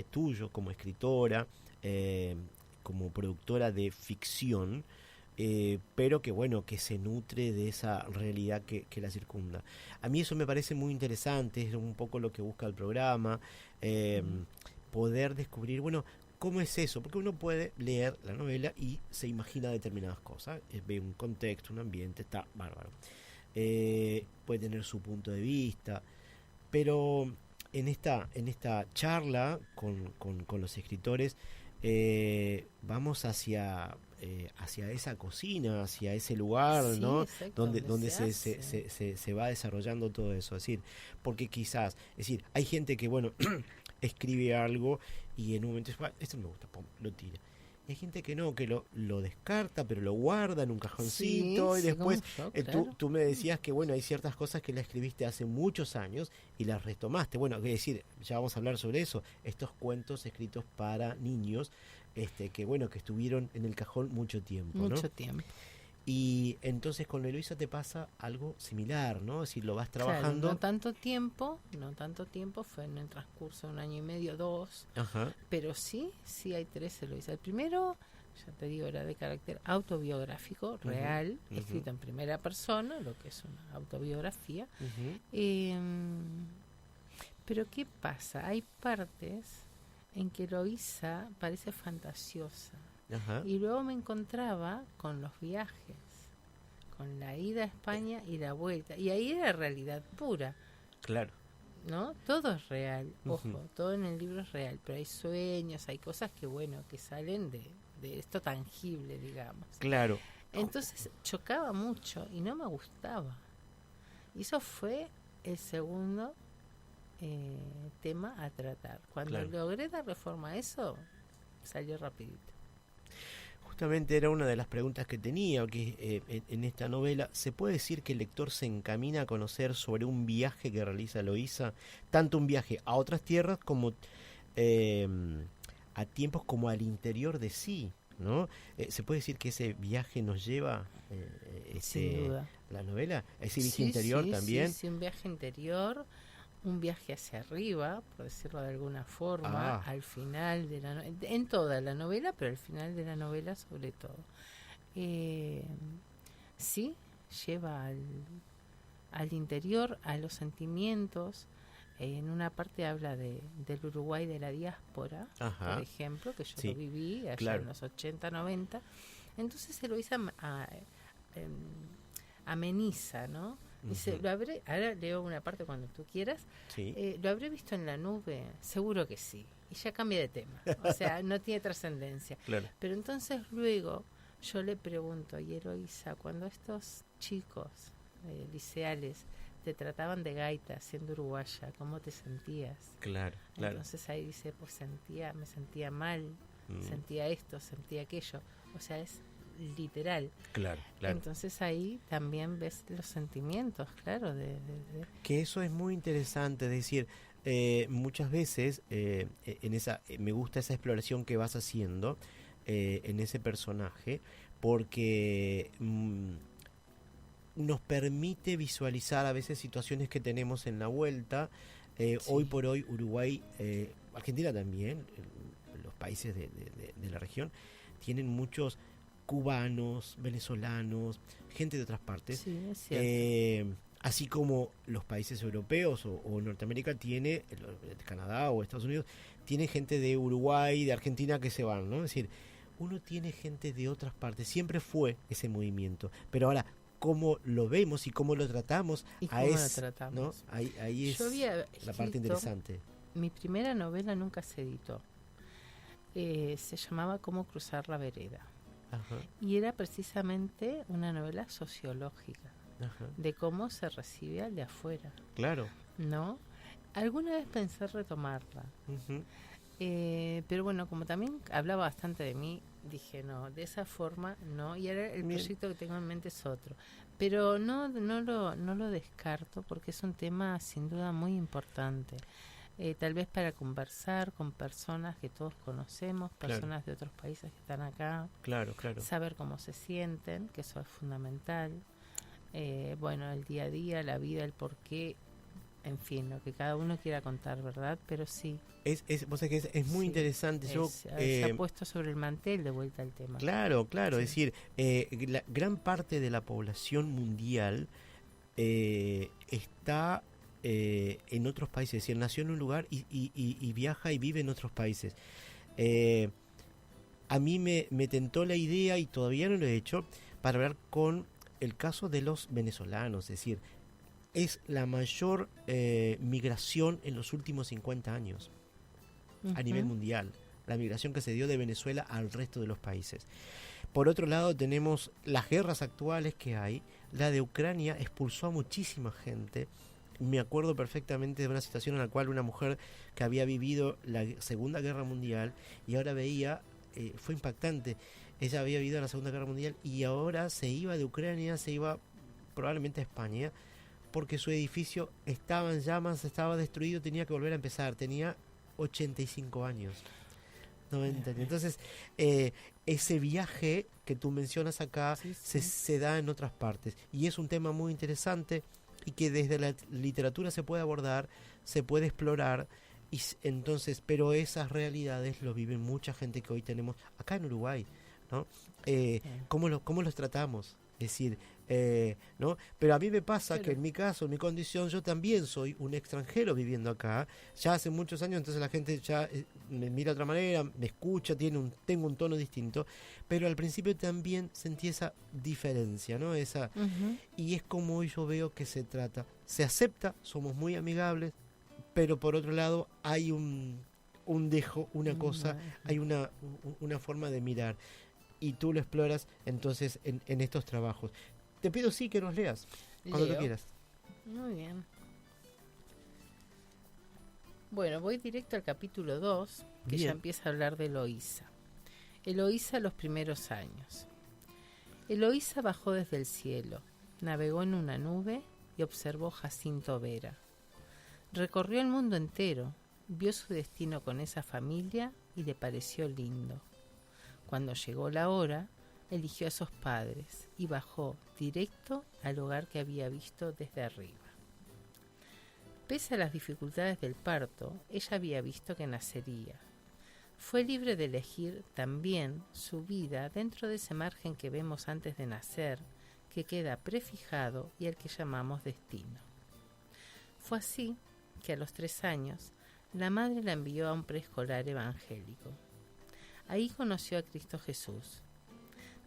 tuyo como escritora, como productora de ficción, pero que bueno, que se nutre de esa realidad que la circunda. A mí eso me parece muy interesante, es un poco lo que busca el programa, poder descubrir, bueno, ¿cómo es eso? Porque uno puede leer la novela y se imagina determinadas cosas, ve un contexto, un ambiente, está bárbaro. Puede tener su punto de vista, pero en esta charla con los escritores vamos hacia esa cocina, hacia ese lugar, Sí, ¿no? exacto, Donde se se hace. se va desarrollando todo eso. Es decir, porque quizás, es decir, hay gente que, bueno, escribe algo y en un momento dice, esto no me gusta, pum, lo tira. Y hay gente que no, que lo descarta, pero lo guarda en un cajoncito, Sí, y sí, después como yo, claro. tú me decías que, bueno, hay ciertas cosas que la escribiste hace muchos años y las retomaste. Bueno, es decir, ya vamos a hablar sobre eso, estos cuentos escritos para niños, que bueno, que estuvieron en el cajón mucho tiempo, ¿no? Mucho tiempo. Y entonces con Eloísa te pasa algo similar, ¿no? Es decir, lo vas Claro, trabajando. no tanto tiempo, fue en el transcurso de 1 año y medio, 2, Ajá. pero sí hay 3 Eloísa. El primero, ya te digo, era de carácter autobiográfico, real, ujú. escrito en primera persona, lo que es una autobiografía. Ujú. Pero ¿qué pasa? Hay partes en que Eloísa parece fantasiosa. Ajá. Y luego me encontraba con los viajes, con la ida a España y la vuelta. Y ahí era realidad pura, Claro. ¿no? Todo es real, ojo, Ujú. todo en el libro es real, pero hay sueños, hay cosas que, bueno, que salen de esto tangible, digamos. Claro. Entonces chocaba mucho y no me gustaba. Y eso fue el segundo tema a tratar. Cuando Claro. logré darle forma a eso, salió rapidito. Justamente era una de las preguntas que tenía, que en esta novela, ¿se puede decir que el lector se encamina a conocer sobre un viaje que realiza Eloísa? Tanto un viaje a otras tierras como a tiempos como al interior de sí, ¿no? ¿Se puede decir que ese viaje nos lleva Sin duda. la novela? Ese viaje Sí, interior sí, también. Sí, un viaje interior, un viaje hacia arriba, por decirlo de alguna forma, al final de la en toda la novela, pero al final de la novela sobre todo. Sí, lleva al interior, a los sentimientos. En una parte habla del Uruguay de la diáspora, Ajá. por ejemplo, que yo Sí, lo viví allá claro. en los 80, 90. Entonces se lo hizo ameniza, ¿no? Dice, Ujú. ahora leo una parte cuando tú quieras, Sí. ¿lo habré visto en la nube? Seguro que sí. Y ya cambia de tema, o sea, no tiene trascendencia. Claro. Pero entonces luego yo le pregunto, y Eloísa, cuando estos chicos liceales te trataban de gaita siendo uruguaya, ¿cómo te sentías? Claro, claro. Entonces ahí dice, pues me sentía mal, sentía esto, sentía aquello. O sea, es literal. Claro, claro. Entonces ahí también ves los sentimientos, claro, Que eso es muy interesante, es decir, muchas veces en esa me gusta esa exploración que vas haciendo en ese personaje, porque nos permite visualizar a veces situaciones que tenemos en la vuelta. Sí. Hoy por hoy Uruguay, Argentina también, los países de la región, tienen muchos cubanos, venezolanos, gente de otras partes. Sí, es cierto. así como los países europeos o Norteamérica tiene, Canadá o Estados Unidos, tiene gente de Uruguay, de Argentina que se van, ¿no? Es decir, uno tiene gente de otras partes, siempre fue ese movimiento, pero ahora, cómo lo vemos y cómo lo tratamos, ¿Y cómo lo tratamos? ¿no? Ahí es Yo había la parte escrito, interesante. mi primera novela nunca se editó. Se llamaba Cómo cruzar la vereda. Ajá, Y era precisamente una novela sociológica, ajá. de cómo se recibe al de afuera, Claro. ¿no? Alguna vez pensé retomarla, Ujú. pero bueno, como también hablaba bastante de mí, dije no, de esa forma no, y ahora el Bien. proyecto que tengo en mente es otro. Pero no lo descarto porque es un tema sin duda muy importante. Tal vez para conversar con personas que todos conocemos, Claro. personas de otros países que están acá, Claro, claro. saber cómo se sienten, que eso es fundamental. Bueno, el día a día, la vida, el porqué, en fin, lo que cada uno quiera contar, ¿verdad? Pero sí, Vos sabés que es muy sí, interesante. se ha puesto sobre el mantel de vuelta el tema. Claro, claro. Sí. Es decir, la gran parte de la población mundial está en otros países. Es decir, nació en un lugar y viaja y vive en otros países. A mí me tentó la idea, y todavía no lo he hecho, para hablar con el caso de los venezolanos. Es decir, es la mayor migración en los últimos 50 años a nivel mundial, la migración que se dio de Venezuela al resto de los países. Por otro lado, tenemos las guerras actuales que hay. La de Ucrania expulsó a muchísima gente. Me acuerdo perfectamente de una situación en la cual una mujer que había vivido la Segunda Guerra Mundial y ahora veía, fue impactante, ella había vivido la Segunda Guerra Mundial y ahora se iba de Ucrania, se iba probablemente a España, porque su edificio estaba en llamas, estaba destruido, tenía que volver a empezar, tenía 85 años. 90 años. Entonces, ese viaje que tú mencionas acá Sí, sí. se da en otras partes. Y es un tema muy interesante y que desde la literatura se puede abordar, se puede explorar. Entonces, pero esas realidades lo viven mucha gente que hoy tenemos acá en Uruguay, ¿no? ¿Cómo los tratamos? Es decir, ¿no? Pero a mí me pasa que en mi caso, en mi condición, yo también soy un extranjero viviendo acá, ya hace muchos años, entonces la gente ya me mira de otra manera, me escucha, tengo un tono distinto, pero al principio también sentí esa diferencia, ¿no? Y es como hoy yo veo que se trata, se acepta, somos muy amigables, pero por otro lado hay un dejo, una cosa, hay una forma de mirar. Y tú lo exploras entonces en estos trabajos. Te pido sí que nos leas cuando tú quieras. Muy bien. Bueno, voy directo al capítulo 2, que Bien. ya empieza a hablar de Eloísa. Eloísa los primeros años. Eloísa bajó desde el cielo, navegó en una nube y observó Jacinto Vera. Recorrió el mundo entero, vio su destino con esa familia y le pareció lindo. Cuando llegó la hora, eligió a esos padres y bajó directo al hogar que había visto desde arriba. Pese a las dificultades del parto, ella había visto que nacería. Fue libre de elegir también su vida dentro de ese margen que vemos antes de nacer, que queda prefijado y al que llamamos destino. Fue así que a los 3 años, la madre la envió a un preescolar evangélico. Ahí conoció a Cristo Jesús.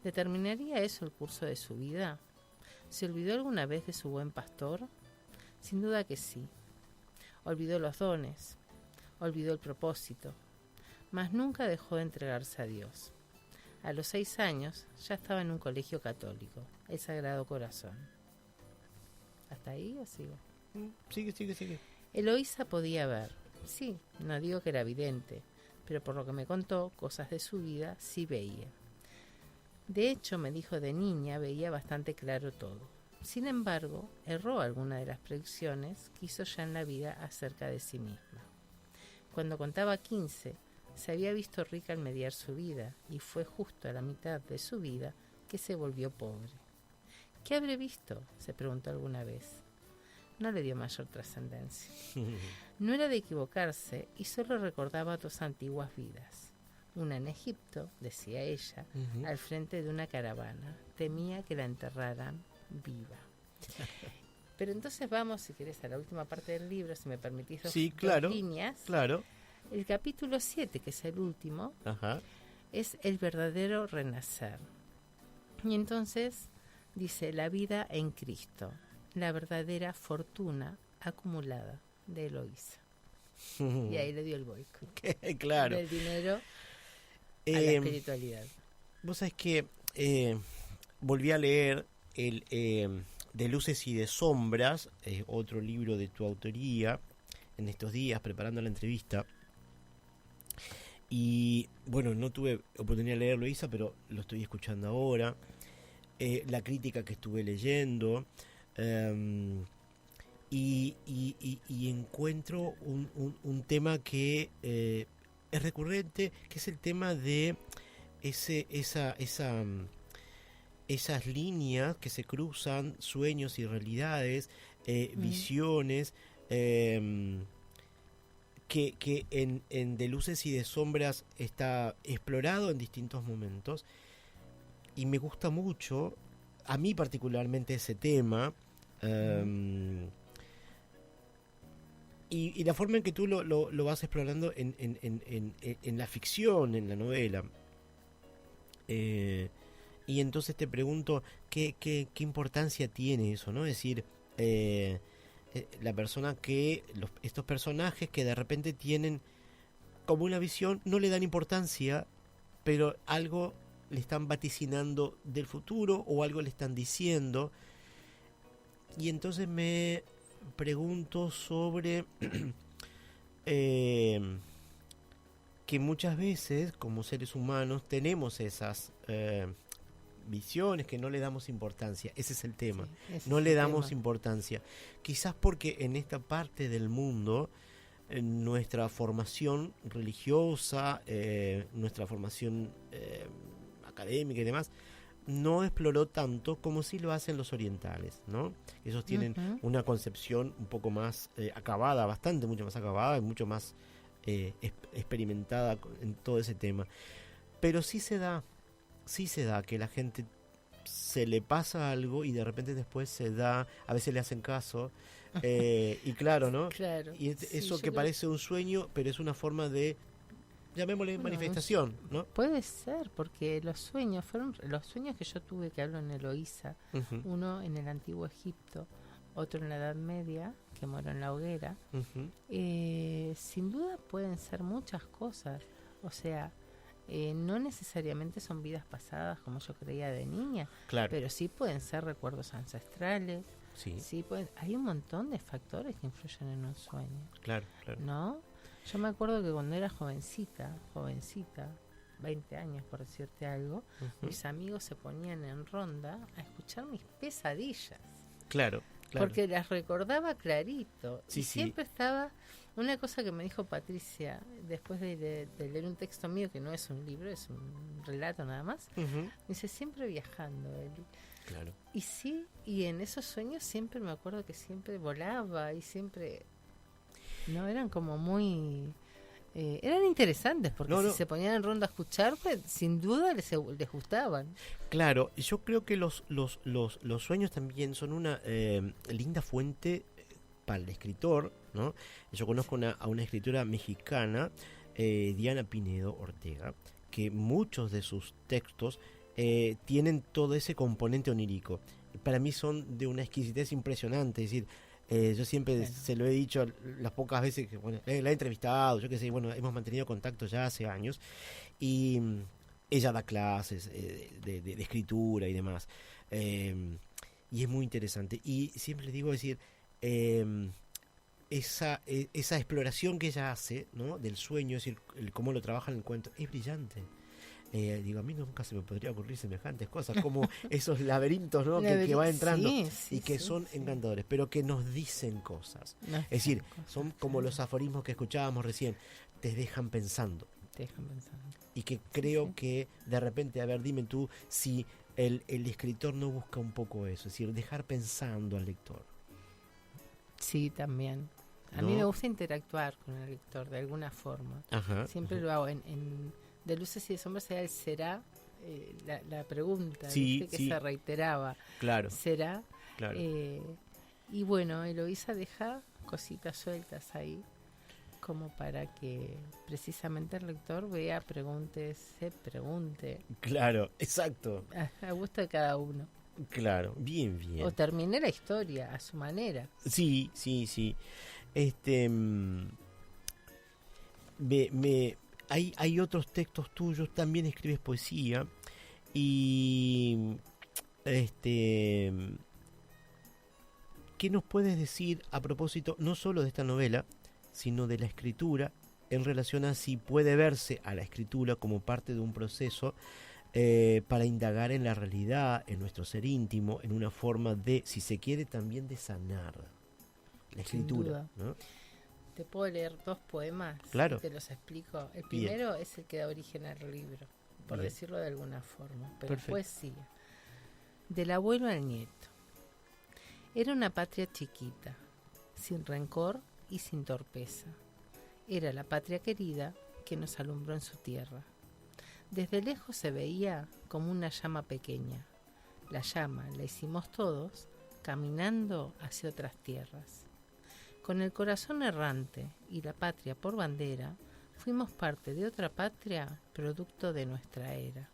¿Determinaría eso el curso de su vida? ¿Se olvidó alguna vez de su buen pastor? Sin duda que sí. Olvidó los dones, olvidó el propósito, mas nunca dejó de entregarse a Dios. A los 6 años ya estaba en un colegio católico, el Sagrado Corazón. ¿Hasta ahí o sigo? Sigue. Eloísa podía ver, sí, no digo que era evidente, pero por lo que me contó, cosas de su vida sí veía. De hecho, me dijo de niña veía bastante claro todo. Sin embargo, erró alguna de las predicciones que hizo ya en la vida acerca de sí misma. Cuando contaba 15, se había visto rica al mediar su vida, y fue justo a la mitad de su vida que se volvió pobre. ¿Qué habré visto?, se preguntó alguna vez. No le dio mayor trascendencia. No era de equivocarse y solo recordaba 2 antiguas vidas. Una en Egipto, decía ella, al frente de una caravana. Temía que la enterraran viva. Pero entonces vamos, si querés, a la última parte del libro, si me permitís dos líneas. Claro. El capítulo 7, que es el último, Ajá. es el verdadero renacer. Y entonces dice, la vida en Cristo, la verdadera fortuna acumulada de Eloísa. Y ahí le dio el boico. Claro. Del dinero a la espiritualidad. Vos sabés que volví a leer el De luces y de sombras, otro libro de tu autoría, en estos días preparando la entrevista. Y bueno, no tuve oportunidad de leerlo, Isa, pero lo estoy escuchando ahora. La crítica que estuve leyendo, y encuentro un tema que es recurrente, que es el tema de esas líneas que se cruzan, sueños y realidades, visiones, que en De luces y de sombras está explorado en distintos momentos, y me gusta mucho, a mí particularmente, ese tema, y la forma en que tú lo vas explorando en la ficción, en la novela. Y entonces te pregunto, ¿qué importancia tiene eso, ¿no? Es decir, la persona estos personajes que de repente tienen como una visión, no le dan importancia, pero algo le están vaticinando del futuro o algo le están diciendo. Y entonces me pregunto sobre que muchas veces como seres humanos tenemos esas visiones que no le damos importancia. Ese es el tema. Sí, no le damos importancia. Quizás porque en esta parte del mundo nuestra formación religiosa, nuestra formación académica y demás, no exploró tanto como sí lo hacen los orientales, ¿no? Ellos tienen una concepción un poco más acabada, mucho más acabada y mucho más experimentada en todo ese tema. Pero sí se da que la gente se le pasa algo y de repente después se da, a veces le hacen caso, y claro, ¿no? Claro, y eso que parece un sueño, pero es una forma de, llamémosle, manifestación, ¿no? Puede ser, porque los sueños fueron los sueños que yo tuve, que hablo en Eloísa, uno en el antiguo Egipto, otro en la Edad Media, que muero en la hoguera. Sin duda pueden ser muchas cosas, o sea, no necesariamente son vidas pasadas como yo creía de niña, claro, pero sí pueden ser recuerdos ancestrales. Sí pueden, hay un montón de factores que influyen en un sueño. Claro. ¿No? Yo me acuerdo que cuando era jovencita, 20 años por decirte algo, mis amigos se ponían en ronda a escuchar mis pesadillas. Claro. Porque las recordaba clarito. Y siempre estaba, una cosa que me dijo Patricia, después de leer un texto mío, que no es un libro, es un relato nada más, dice, siempre viajando, Eli. Claro. Y sí, y en esos sueños siempre me acuerdo que siempre volaba y siempre, no, eran como muy, eran interesantes, porque si se ponían en ronda a escuchar, pues sin duda les gustaban. Claro, yo creo que los sueños también son una linda fuente para el escritor, ¿no? Yo conozco a una escritora mexicana, Diana Pinedo Ortega, que muchos de sus textos tienen todo ese componente onírico. Para mí son de una exquisitez impresionante, es decir, yo siempre se lo he dicho las pocas veces que la he entrevistado, yo qué sé, hemos mantenido contacto ya hace años, y ella da clases de escritura y demás, y es muy interesante, y siempre le digo, decir, esa exploración que ella hace, ¿no?, del sueño, es decir, cómo lo trabaja en el cuento, es brillante. Digo, a mí nunca se me podría ocurrir semejantes cosas, como esos laberintos, ¿no?, que van entrando, y que son encantadores, pero que nos dicen cosas. Es decir, son como los aforismos que escuchábamos recién, te dejan pensando. Y que creo que de repente, a ver, dime tú si el escritor no busca un poco eso, es decir, dejar pensando al lector. Sí, también. A mí me gusta interactuar con el lector de alguna forma. Siempre lo hago en De luces y de sombras, será la pregunta que se reiteraba. Claro. ¿Será? Claro. Y bueno, Eloísa deja cositas sueltas ahí, como para que precisamente el lector vea, se pregunte. Claro, exacto. A gusto de cada uno. Claro, bien, bien. O termine la historia a su manera. Sí. Hay otros textos tuyos, también escribes poesía y ¿qué nos puedes decir a propósito no solo de esta novela, sino de la escritura, en relación a si puede verse a la escritura como parte de un proceso para indagar en la realidad, en nuestro ser íntimo, en una forma de, si se quiere, también de sanar la escritura, ¿no? Te puedo leer 2 poemas, claro. Te los explico. El primero es el que da origen al libro, por decirlo de alguna forma, pero perfecto. Poesía. Del abuelo al nieto. Era una patria chiquita, sin rencor y sin torpeza. Era la patria querida que nos alumbró en su tierra. Desde lejos se veía como una llama pequeña. La llama la hicimos todos caminando hacia otras tierras. Con el corazón errante y la patria por bandera, fuimos parte de otra patria producto de nuestra era.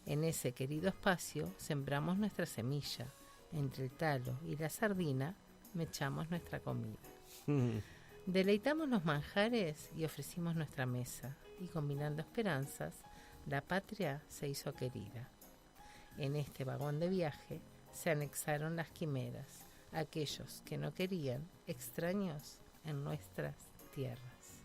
En ese querido espacio sembramos nuestra semilla. Entre el talo y la sardina mechamos nuestra comida. Deleitamos los manjares y ofrecimos nuestra mesa. Y combinando esperanzas, la patria se hizo querida. En este vagón de viaje se anexaron las quimeras, aquellos que no querían, extraños en nuestras tierras.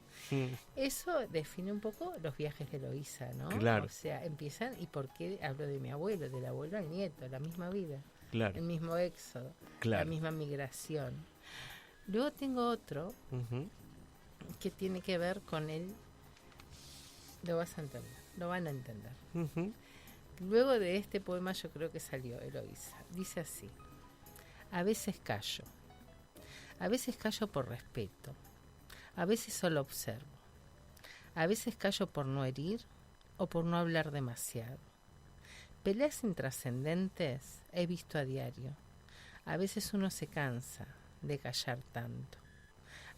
Eso define un poco los viajes de Eloísa, ¿no? Claro. O sea, empiezan, ¿y por qué hablo de mi abuelo? Del abuelo al nieto, la misma vida, claro. El mismo éxodo, claro. La misma migración. Luego tengo otro que tiene que ver con él. Lo van a entender. Luego de este poema yo creo que salió Eloísa. Dice así: a veces callo por respeto, a veces solo observo, a veces callo por no herir o por no hablar demasiado. Peleas intrascendentes he visto a diario. A veces uno se cansa de callar tanto.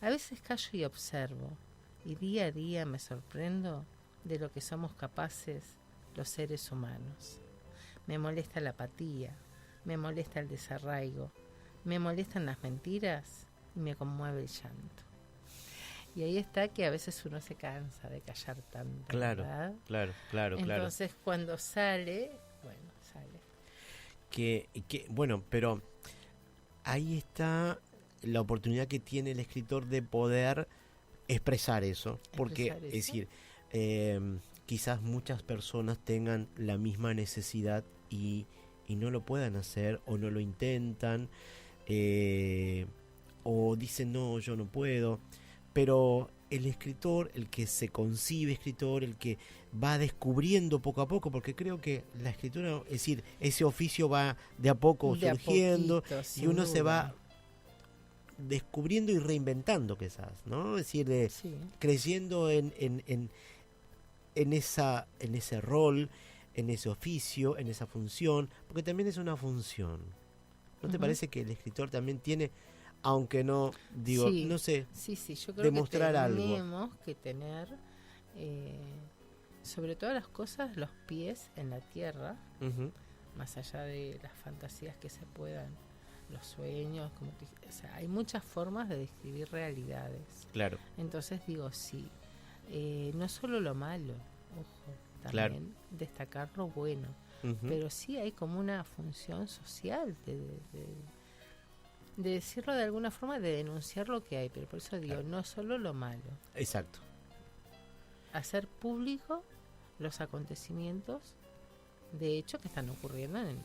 A veces callo y observo, y día a día me sorprendo de lo que somos capaces los seres humanos. Me molesta la apatía, me molesta el desarraigo, me molestan las mentiras y me conmueve el llanto. Y ahí está que a veces uno se cansa de callar tanto, claro, ¿verdad? Claro. Entonces cuando sale. Bueno, pero ahí está la oportunidad que tiene el escritor de poder expresar eso. Porque, es decir, quizás muchas personas tengan la misma necesidad y no lo puedan hacer, o no lo intentan, o dicen, no, yo no puedo. Pero el escritor, el que se concibe escritor, el que va descubriendo poco a poco, porque creo que la escritura, es decir, ese oficio va de a poco surgiendo, y uno se va descubriendo y reinventando quizás, ¿no? Es decir, creciendo en ese rol, en ese oficio, en esa función, porque también es una función. ¿No te parece que el escritor también tiene, aunque no, no sé, yo creo demostrar que algo? Tenemos que tener, sobre todas las cosas, los pies en la tierra, más allá de las fantasías que se puedan, los sueños, o sea, hay muchas formas de describir realidades. Claro. Entonces digo, no solo lo malo, ojo, también destacar lo bueno, pero sí hay como una función social de decirlo de alguna forma, de denunciar lo que hay, pero por eso digo, no solo lo malo. Exacto. Hacer público los acontecimientos de hecho que están ocurriendo en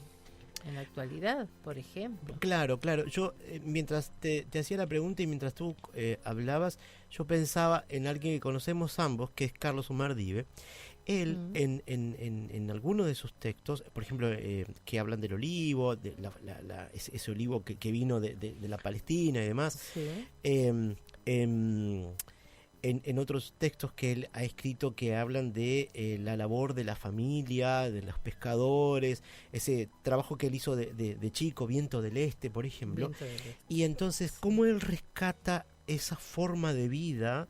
la actualidad, por ejemplo. Claro. Yo, mientras te hacía la pregunta y mientras tú hablabas, yo pensaba en alguien que conocemos ambos, que es Carlos Umardive. Él, en algunos de sus textos, por ejemplo, que hablan del olivo, de ese olivo que vino de la Palestina y demás, en otros textos que él ha escrito que hablan de la labor de la familia, de los pescadores, ese trabajo que él hizo de chico, Viento del Este, por ejemplo. Viento del Este. Y entonces, cómo él rescata esa forma de vida,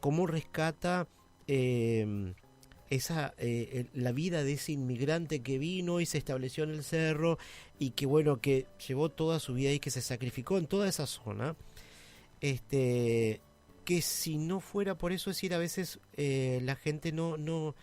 cómo rescata la vida de ese inmigrante que vino y se estableció en el cerro y que bueno, que llevó toda su vida y que se sacrificó en toda esa zona, que si no fuera por eso, es decir, a veces la gente no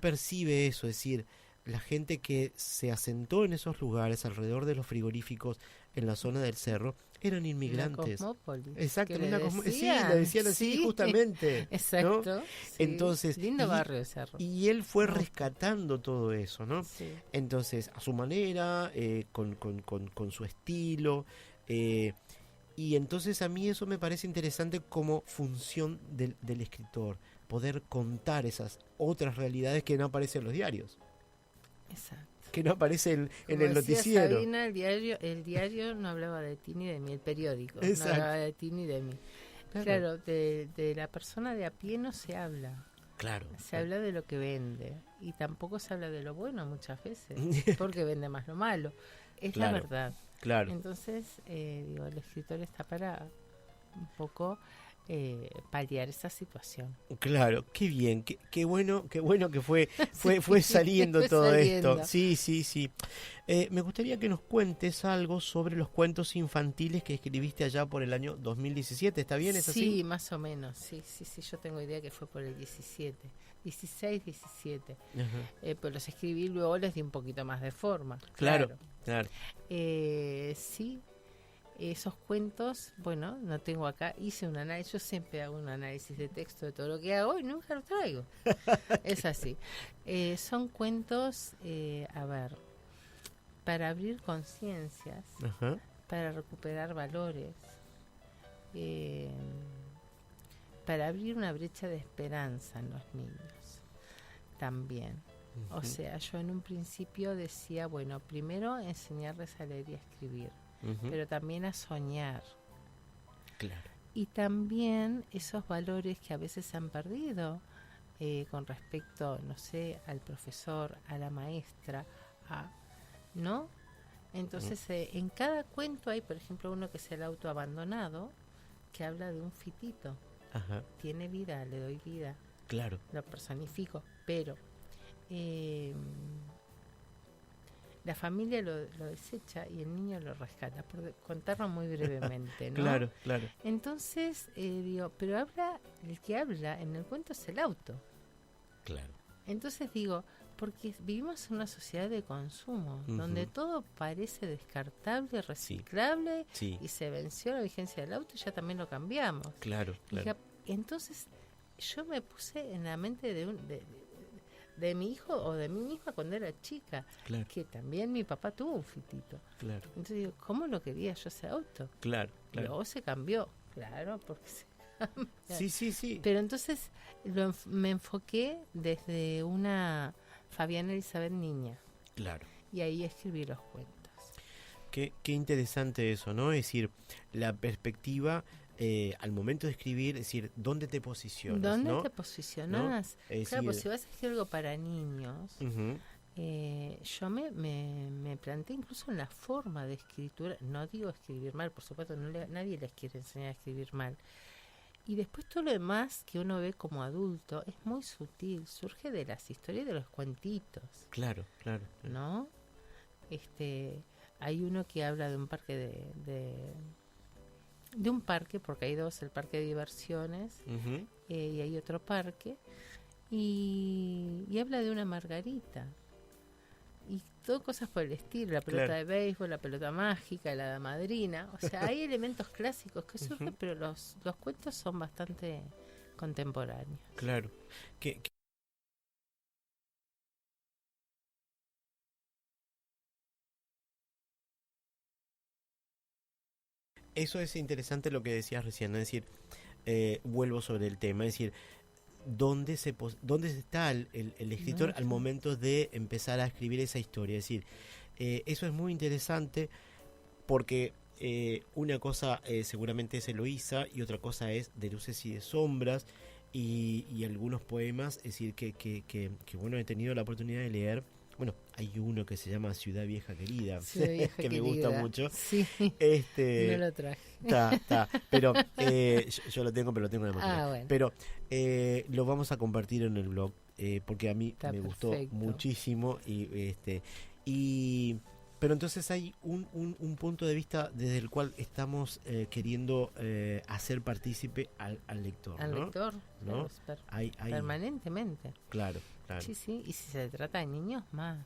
percibe eso, es decir, la gente que se asentó en esos lugares alrededor de los frigoríficos en la zona del cerro eran inmigrantes. Una cosmópolis. Exacto, Sí, le decían así, sí, justamente. Exacto. ¿no? Sí. Entonces, lindo barrio el cerro. Y él fue rescatando todo eso, ¿no? Sí. Entonces, a su manera, con su estilo. Y entonces a mí eso me parece interesante como función del escritor, poder contar esas otras realidades que no aparecen en los diarios. Exacto. Que no aparecen en Como el decía noticiero. Sabina, el diario no hablaba de ti ni de mí, el periódico Exacto. no hablaba de ti ni de mí. Claro, de la persona de a pie no se habla. Claro. Se habla de lo que vende y tampoco se habla de lo bueno muchas veces, porque vende más lo malo. Es Claro, la verdad. Claro. Entonces, el escritor está para un poco paliar esa situación. Claro, qué bien, qué bueno que fue saliendo fue todo saliendo. esto. Sí. Me gustaría que nos cuentes algo sobre los cuentos infantiles que escribiste allá por el año 2017. ¿Está bien? ¿Es así? Sí, más o menos. Sí. Yo tengo idea que fue por el 16, 17. Pues los escribí, luego les di un poquito más de forma. Claro. Sí. Esos cuentos, bueno, no tengo acá, hice un análisis, yo siempre hago un análisis de texto de todo lo que hago y nunca lo traigo. Es así. Son cuentos, para abrir conciencias, para recuperar valores, para abrir una brecha de esperanza en los niños también. O sea, yo en un principio decía, bueno, primero enseñarles a leer y a escribir, pero también a soñar. Claro. Y también esos valores que a veces se han perdido con respecto, no sé, al profesor, a la maestra, ¿no? Entonces, en cada cuento hay, por ejemplo, uno que es el auto abandonado, que habla de un fitito. Ajá. Tiene vida, le doy vida. Claro. Lo personifico, pero la familia lo desecha y el niño lo rescata, por contarlo muy brevemente, ¿no? Claro. Entonces, digo, pero el que habla en el cuento es el auto. Claro. Entonces digo, porque vivimos en una sociedad de consumo, donde todo parece descartable, reciclable, y se venció la vigencia del auto y ya también lo cambiamos. Claro. Entonces, yo me puse en la mente de mi hijo o de mí misma cuando era chica, que también mi papá tuvo un fitito. Claro. Entonces digo, ¿cómo lo quería yo ese auto? Claro. Luego se cambió, claro, porque se cambia. Sí. Pero entonces me enfoqué desde una Fabiana Elizabeth niña. Claro. Y ahí escribí los cuentos. Qué interesante eso, ¿no? Es decir, la perspectiva al momento de escribir, es decir, ¿dónde te posicionas? ¿Dónde te posicionas? ¿No? Claro, pues si vas a escribir algo para niños, yo me planteé incluso en la forma de escritura. No digo escribir mal, por supuesto, nadie les quiere enseñar a escribir mal. Y después todo lo demás que uno ve como adulto es muy sutil, surge de las historias de los cuentitos. Claro. ¿No? Hay uno que habla de un parque de un parque, porque hay dos, el parque de diversiones, y hay otro parque, y habla de una margarita. Y todo cosas por el estilo, la pelota de béisbol, la pelota mágica, la hada madrina. O sea, hay elementos clásicos que surgen, pero los cuentos son bastante contemporáneos. Claro. Eso es interesante lo que decías recién, ¿no? Es decir, vuelvo sobre el tema, es decir, ¿dónde está el escritor al momento de empezar a escribir esa historia? Es decir, eso es muy interesante porque una cosa seguramente es Eloísa y otra cosa es De luces y de sombras y algunos poemas, es decir, que bueno, he tenido la oportunidad de leer. Bueno, hay uno que se llama Ciudad Vieja Querida, Ciudad Vieja que Querida. me gusta mucho. Sí, no lo traje. Está, pero yo lo tengo, pero lo tengo en la máquina. Bueno. Pero lo vamos a compartir en el blog, porque a mí Está me gustó perfecto. muchísimo pero entonces hay un punto de vista desde el cual estamos queriendo hacer partícipe al lector, Al ¿no? lector, ¿No? claro, Hay, permanentemente. claro. Sí, sí, y si se trata de niños, más.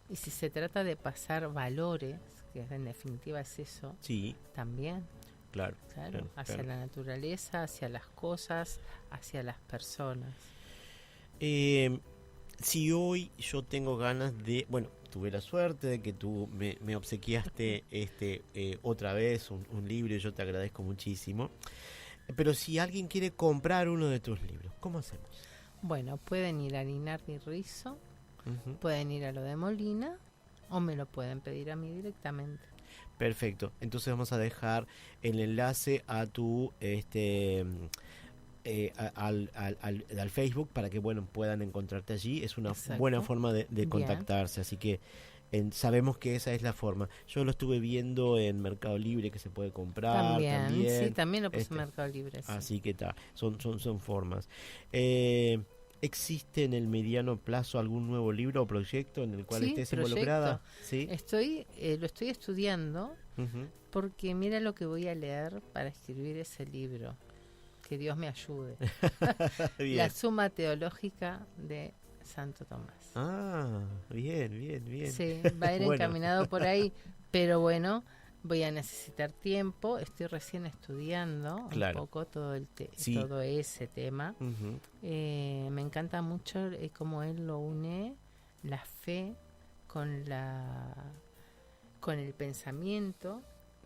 Y si se trata de pasar valores, que en definitiva es eso, Sí, también, claro. hacia claro. la naturaleza, hacia las cosas, hacia las personas. Si hoy yo tengo ganas de, bueno, tuve la suerte de que tú me obsequiaste otra vez un libro y yo te agradezco muchísimo. Pero si alguien quiere comprar uno de tus libros, ¿cómo hacemos? Bueno, pueden ir a Linardi Rizzo, Ujú. pueden ir a lo de Molina o me lo pueden pedir a mí directamente. Perfecto. Entonces vamos a dejar el enlace a tu al Facebook para que bueno puedan encontrarte allí. Es una Exacto. buena forma de Bien. contactarse, así que sabemos que esa es la forma. Yo lo estuve viendo en Mercado Libre que se puede comprar también. Sí, también lo puse en Mercado Libre. Sí. Así que está, son formas. ¿Existe en el mediano plazo algún nuevo libro o proyecto en el cual Sí, estés proyecto. involucrada? Sí. Lo estoy estudiando Ujú. porque mira lo que voy a leer para escribir ese libro. Que Dios me ayude. Bien. La Suma Teológica de Santo Tomás. Ah, bien. Sí, va a ir Bueno. encaminado por ahí, pero bueno, voy a necesitar tiempo. Estoy recién estudiando Claro. un poco todo Sí. todo ese tema. Ujú. Me encanta mucho cómo él lo une la fe con con el pensamiento,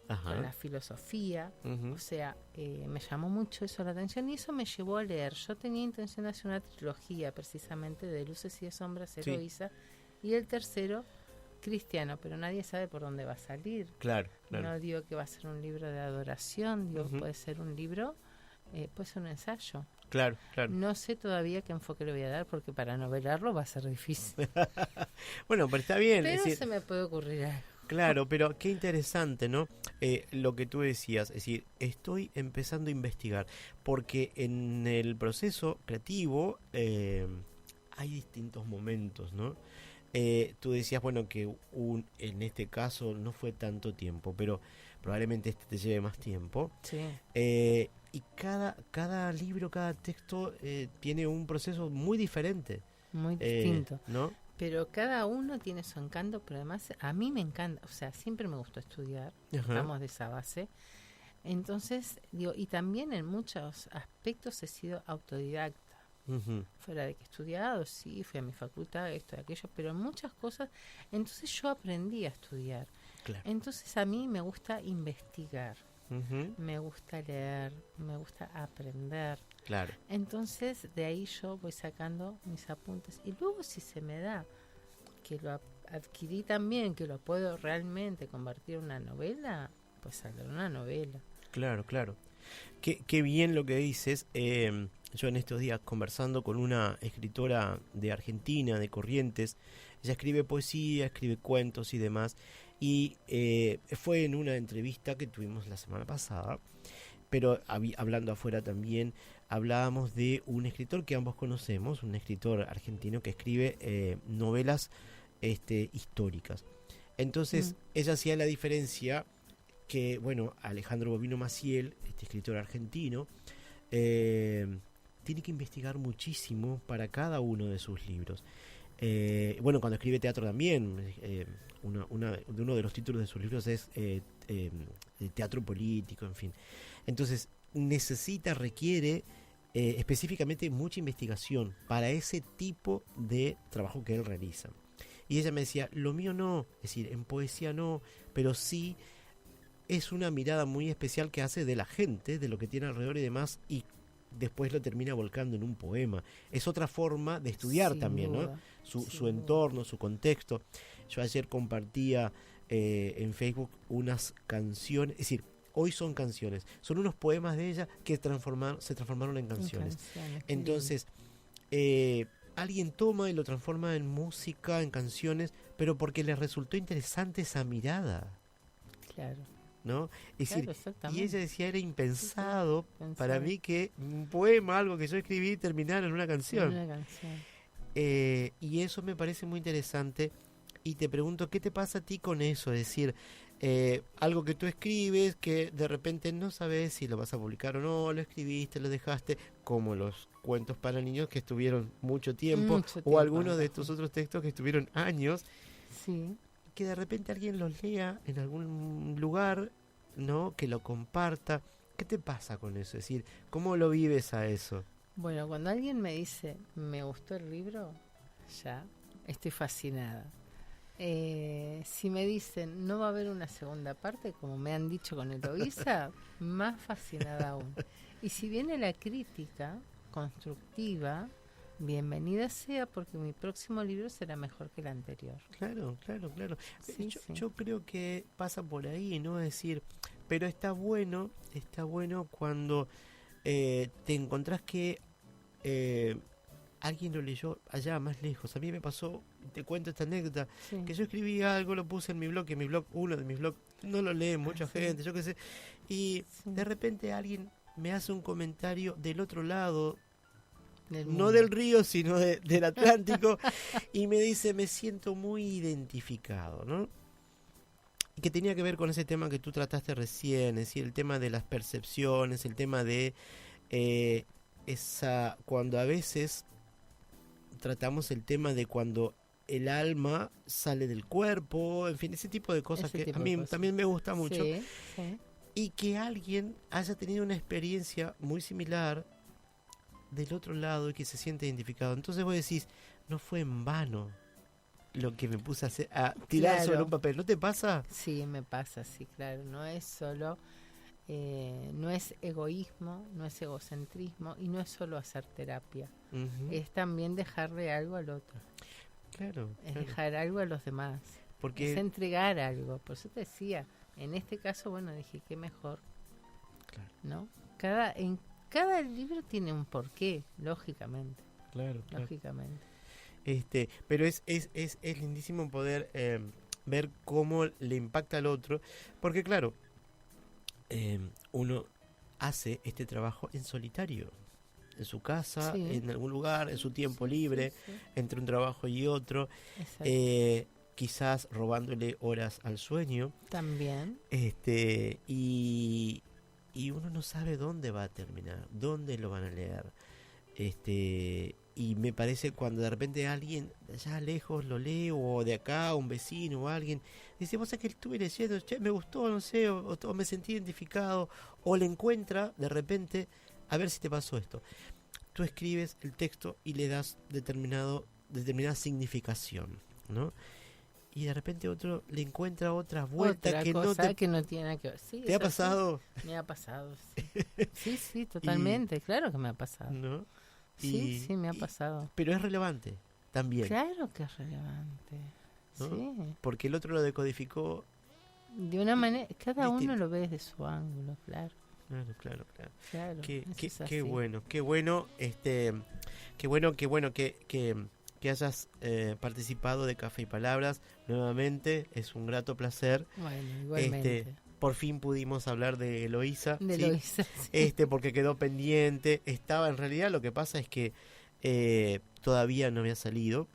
con la Ajá. filosofía. Ujú. O sea, me llamó mucho eso la atención y eso me llevó a leer. Yo tenía intención de hacer una trilogía precisamente de Luces y de Sombras, Sí. Eloísa, y el tercero, Cristiano, pero nadie sabe por dónde va a salir. Claro. No digo que va a ser un libro de adoración, digo Ujú. puede ser un libro, puede ser un ensayo. Claro. No sé todavía qué enfoque le voy a dar porque para novelarlo va a ser difícil. Bueno, pero está bien. Pero es decir, se me puede ocurrir algo. claro, pero qué interesante, ¿no? Lo que tú decías, es decir, estoy empezando a investigar, porque en el proceso creativo hay distintos momentos, ¿no? Tú decías, bueno, que en este caso no fue tanto tiempo, pero probablemente este te lleve más tiempo. Sí. Y cada libro, cada texto tiene un proceso muy diferente. Muy distinto. ¿No? Pero cada uno tiene su encanto, pero además a mí me encanta, o sea, siempre me gustó estudiar, Ajá. estamos de esa base. Entonces, digo, y también en muchos aspectos he sido autodidacta. Ujú. Fuera de que he estudiado, sí, fui a mi facultad, esto y aquello, pero en muchas cosas, entonces yo aprendí a estudiar. Claro. Entonces a mí me gusta investigar, Ujú. me gusta leer, me gusta aprender. Claro. Entonces de ahí yo voy sacando mis apuntes y luego si se me da que lo adquirí también, que lo puedo realmente convertir en una novela, pues saldrá una novela. Claro. Qué bien lo que dices. Yo en estos días conversando con una escritora de Argentina, de Corrientes, ella escribe poesía, escribe cuentos y demás, y fue en una entrevista que tuvimos la semana pasada, pero hablando afuera también, hablábamos de un escritor que ambos conocemos, un escritor argentino que escribe novelas históricas. Entonces ella hacía la diferencia que, bueno, Alejandro Bovino Maciel, este escritor argentino, tiene que investigar muchísimo para cada uno de sus libros. Bueno, cuando escribe teatro también, uno de los títulos de sus libros es teatro político, en fin. Entonces, requiere específicamente mucha investigación para ese tipo de trabajo que él realiza. Y ella me decía, lo mío no, es decir, en poesía no, pero sí es una mirada muy especial que hace de la gente, de lo que tiene alrededor y demás, y después lo termina volcando en un poema. Es otra forma de estudiar Sin también, duda, ¿no? sin Su entorno, su contexto. Yo ayer compartía en Facebook unas canciones, es decir, hoy son canciones, son unos poemas de ella que se transformaron en canciones. Entonces, alguien toma y lo transforma en música, en canciones, pero porque le resultó interesante esa mirada. Claro. ¿No? Es Claro, decir, exactamente. y ella decía, era impensado Sí. para mí que un poema, algo que yo escribí, terminara en una canción. Una canción. Y eso me parece muy interesante. Y te pregunto, ¿qué te pasa a ti con eso? Es decir, algo que tú escribes, que de repente no sabes si lo vas a publicar o no, lo escribiste, lo dejaste, como los cuentos para niños que estuvieron mucho tiempo, o algunos de estos otros textos que estuvieron años, Sí. que de repente alguien los lea en algún lugar, ¿no? Que lo comparta. ¿Qué te pasa con eso? Es decir, ¿cómo lo vives a eso? Bueno, cuando alguien me dice, me gustó el libro, ya estoy fascinada. Si me dicen, no va a haber una segunda parte, como me han dicho con Eloísa, más fascinada aún. Y si viene la crítica constructiva, bienvenida sea, porque mi próximo libro será mejor que el anterior. Claro. Sí, Yo creo que pasa por ahí, ¿no? Es decir, pero está bueno cuando te encontrás que alguien lo leyó allá, más lejos. A mí me pasó, te cuento esta anécdota, Sí. que yo escribí algo, lo puse en mi blog, uno de mis blogs, no lo lee mucha gente, yo qué sé, y Sí. de repente alguien me hace un comentario del otro lado, Del no mundo. del río, sino del Atlántico, y me dice, me siento muy identificado, ¿no? Y que tenía que ver con ese tema que tú trataste recién, es decir, el tema de las percepciones, el tema de cuando a veces tratamos el tema de cuando el alma sale del cuerpo, en fin, ese tipo de cosas Ese que tipo a de mí cosas. también me gusta mucho, Sí, sí. y que alguien haya tenido una experiencia muy similar del otro lado y que se siente identificado. Entonces vos decís, no fue en vano lo que me puse a tirar Claro. sobre un papel. ¿No te pasa? Sí, me pasa, sí, claro. No es solo, no es egoísmo, no es egocentrismo y no es solo hacer terapia. Ujú. Es también dejarle algo al otro, Claro, es claro. dejar algo a los demás, Porque es entregar algo. Por eso te decía, en este caso, bueno, dije, qué mejor, Claro. ¿no? En cada libro tiene un porqué, lógicamente, claro. lógicamente. Pero es lindísimo poder ver cómo le impacta al otro, porque claro, uno hace este trabajo en solitario, en su casa, Sí. en algún lugar, en su tiempo Sí, libre, sí, sí. entre un trabajo y otro, Exacto. quizás robándole horas al sueño, También, y uno no sabe dónde va a terminar, dónde lo van a leer. Y me parece cuando de repente alguien de allá lejos lo lee, o de acá, un vecino o alguien, dice, vos sabés que estuve leyendo, che, me gustó, no sé, o me sentí identificado, o le encuentra de repente, a ver si te pasó esto. Tú escribes el texto y le das determinada significación, ¿no? Y de repente otro le encuentra otra vuelta otra que no cosa te... que no tiene nada que ver. Sí, ¿Te es ha así. pasado? Me ha pasado, sí. Sí, totalmente, claro que me ha pasado. ¿No? Sí, sí, me ha pasado. Pero es relevante también, Claro que es relevante. ¿no? Sí. Porque el otro lo decodificó. De una manera, cada uno distinto. lo ve desde su ángulo, claro. Claro. Claro. Qué eso es qué así. bueno, qué bueno que hayas participado de Café y Palabras nuevamente. Es un grato placer. Bueno, igualmente. Por fin pudimos hablar de Eloísa, De ¿sí? Eloísa, sí. Porque quedó pendiente. Estaba, en realidad, lo que pasa es que todavía no había salido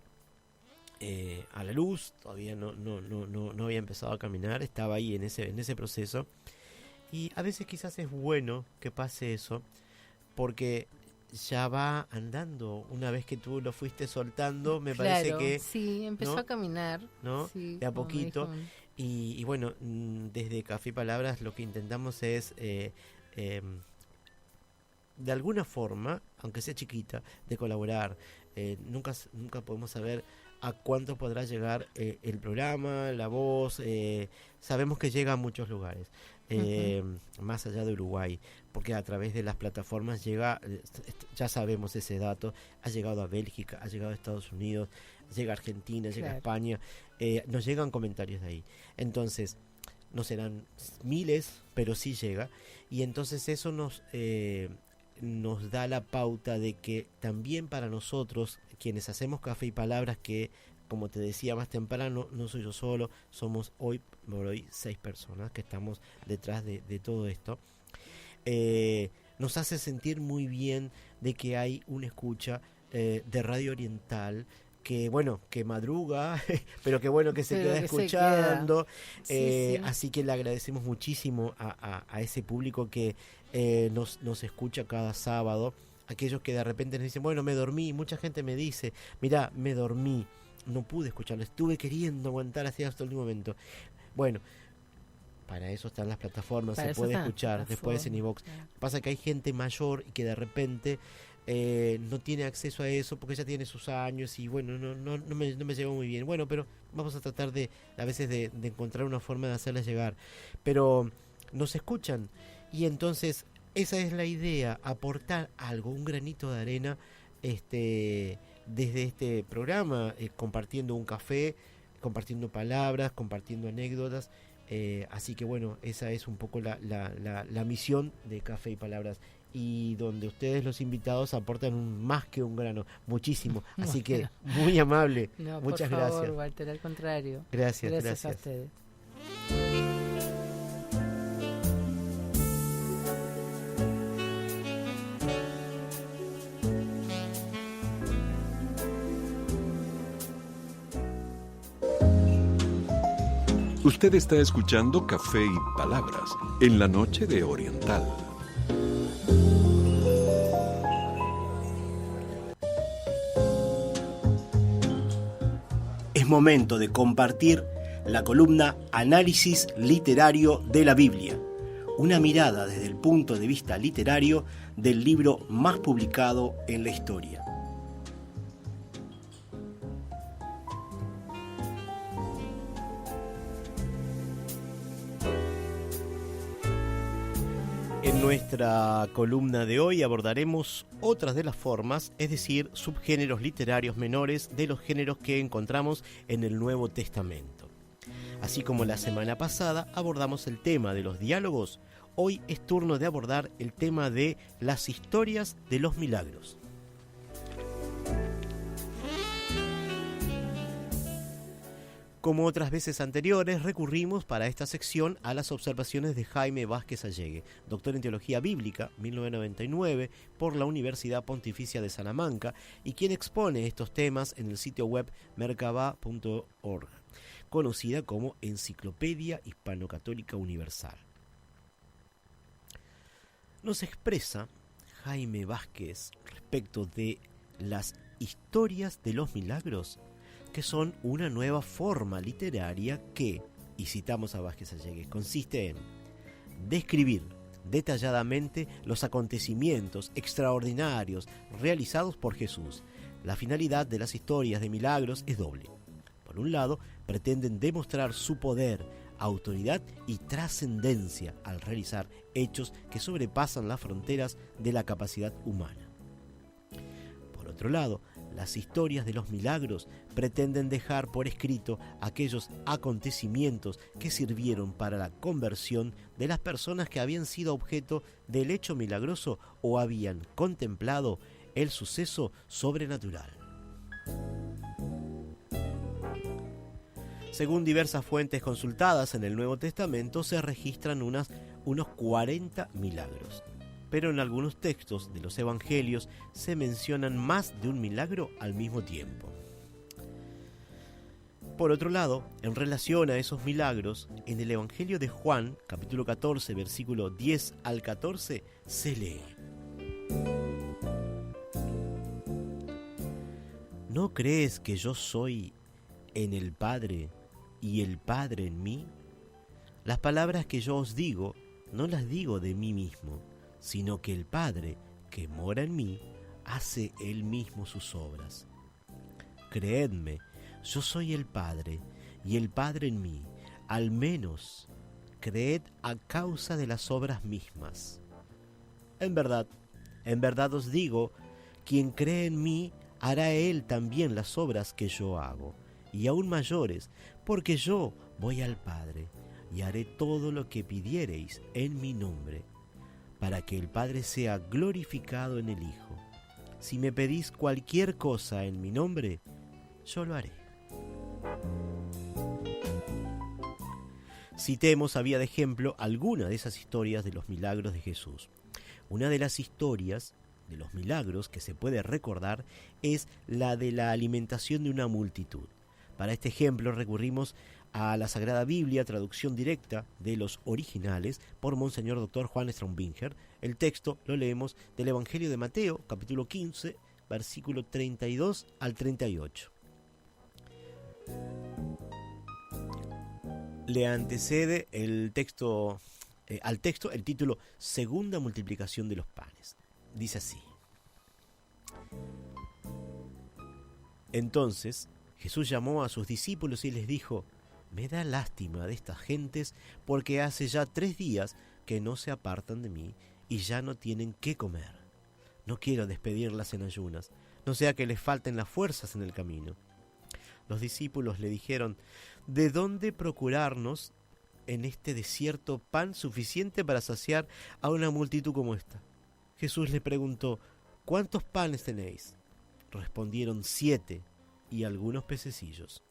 a la luz, todavía no había empezado a caminar, estaba ahí en ese proceso. Y a veces quizás es bueno que pase eso, porque ya va andando. Una vez que tú lo fuiste soltando, me parece Claro, que, sí, empezó ¿no? a caminar. ¿no? Sí, De a como me poquito. dijo Y bueno, desde Café y Palabras lo que intentamos es, de alguna forma, aunque sea chiquita, de colaborar. Nunca podemos saber a cuánto podrá llegar el programa, la voz. Sabemos que llega a muchos lugares, más allá de Uruguay, porque a través de las plataformas llega, ya sabemos ese dato, ha llegado a Bélgica, ha llegado a Estados Unidos, llega a Argentina, llega a Claro. España, nos llegan comentarios de ahí. Entonces, no serán miles, pero sí llega. Y entonces eso nos da la pauta de que también para nosotros, quienes hacemos Café y Palabras, que como te decía más temprano, no soy yo solo, somos hoy por hoy 6 personas que estamos detrás de todo esto, nos hace sentir muy bien de que hay una escucha de Radio Oriental que bueno, que madruga, pero que bueno que se Pero queda que se escuchando. Sí, sí. Así que le agradecemos muchísimo a ese público que nos escucha cada sábado. Aquellos que de repente nos dicen, bueno, me dormí. Mucha gente me dice, mira, me dormí, no pude escucharlo, estuve queriendo aguantar hasta el último momento. Bueno, para eso están las plataformas, Para se eso puede están las escuchar después en iVoox. plataformas, Pasa que hay gente mayor y que de repente no tiene acceso a eso porque ya tiene sus años y bueno, no me llegó muy bien. Bueno, pero vamos a tratar a veces de encontrar una forma de hacerles llegar. Pero nos escuchan y entonces esa es la idea, aportar algo, un granito de arena desde este programa, compartiendo un café, compartiendo palabras, compartiendo anécdotas. Así que bueno, esa es un poco la misión de Café y Palabras, y donde ustedes los invitados aportan más que un grano, muchísimo. Así que muy amable, No, muchas por favor, gracias. Walter, al contrario. Gracias. A ustedes. Usted está escuchando Café y Palabras en la noche de Oriental. Es momento de compartir la columna Análisis Literario de la Biblia, una mirada desde el punto de vista literario del libro más publicado en la historia. En nuestra columna de hoy abordaremos otras de las formas, es decir, subgéneros literarios menores de los géneros que encontramos en el Nuevo Testamento. Así como la semana pasada abordamos el tema de los diálogos, hoy es turno de abordar el tema de las historias de los milagros. Como otras veces anteriores, recurrimos para esta sección a las observaciones de Jaime Vázquez Allegue, doctor en Teología Bíblica, 1999, por la Universidad Pontificia de Salamanca, y quien expone estos temas en el sitio web merkabah.org, conocida como Enciclopedia Hispano-Católica Universal. Nos expresa Jaime Vázquez respecto de las historias de los milagros, que son una nueva forma literaria que, y citamos a Vázquez Allegue, consiste en describir detalladamente los acontecimientos extraordinarios realizados por Jesús. La finalidad de las historias de milagros es doble. Por un lado, pretenden demostrar su poder, autoridad y trascendencia al realizar hechos que sobrepasan las fronteras de la capacidad humana. Por otro lado, las historias de los milagros pretenden dejar por escrito aquellos acontecimientos que sirvieron para la conversión de las personas que habían sido objeto del hecho milagroso o habían contemplado el suceso sobrenatural. Según diversas fuentes consultadas en el Nuevo Testamento, se registran unos 40 milagros. Pero en algunos textos de los evangelios se mencionan más de un milagro al mismo tiempo. Por otro lado, en relación a esos milagros, en el Evangelio de Juan, capítulo 14, versículo 10 al 14, se lee: ¿No crees que yo soy en el Padre y el Padre en mí? Las palabras que yo os digo, no las digo de mí mismo, sino que el Padre, que mora en mí, hace él mismo sus obras. Creedme, yo soy el Padre, y el Padre en mí, al menos creed a causa de las obras mismas. En verdad os digo, quien cree en mí, hará él también las obras que yo hago, y aún mayores, porque yo voy al Padre, y haré todo lo que pidiereis en mi nombre, para que el Padre sea glorificado en el Hijo. Si me pedís cualquier cosa en mi nombre, yo lo haré. Citemos a vía de ejemplo alguna de esas historias de los milagros de Jesús. Una de las historias de los milagros que se puede recordar es la de la alimentación de una multitud. Para este ejemplo recurrimos a la Sagrada Biblia, traducción directa de los originales por Monseñor Dr. Juan Strombinger. El texto lo leemos del Evangelio de Mateo, capítulo 15, versículo 32 al 38. Le antecede el texto, al texto el título Segunda multiplicación de los panes. Dice así: Entonces Jesús llamó a sus discípulos y les dijo: Me da lástima de estas gentes, porque hace ya 3 días que no se apartan de mí y ya no tienen qué comer. No quiero despedirlas en ayunas, no sea que les falten las fuerzas en el camino. Los discípulos le dijeron: ¿De dónde procurarnos en este desierto pan suficiente para saciar a una multitud como esta? Jesús le preguntó: ¿Cuántos panes tenéis? Respondieron: 7 y algunos pececillos.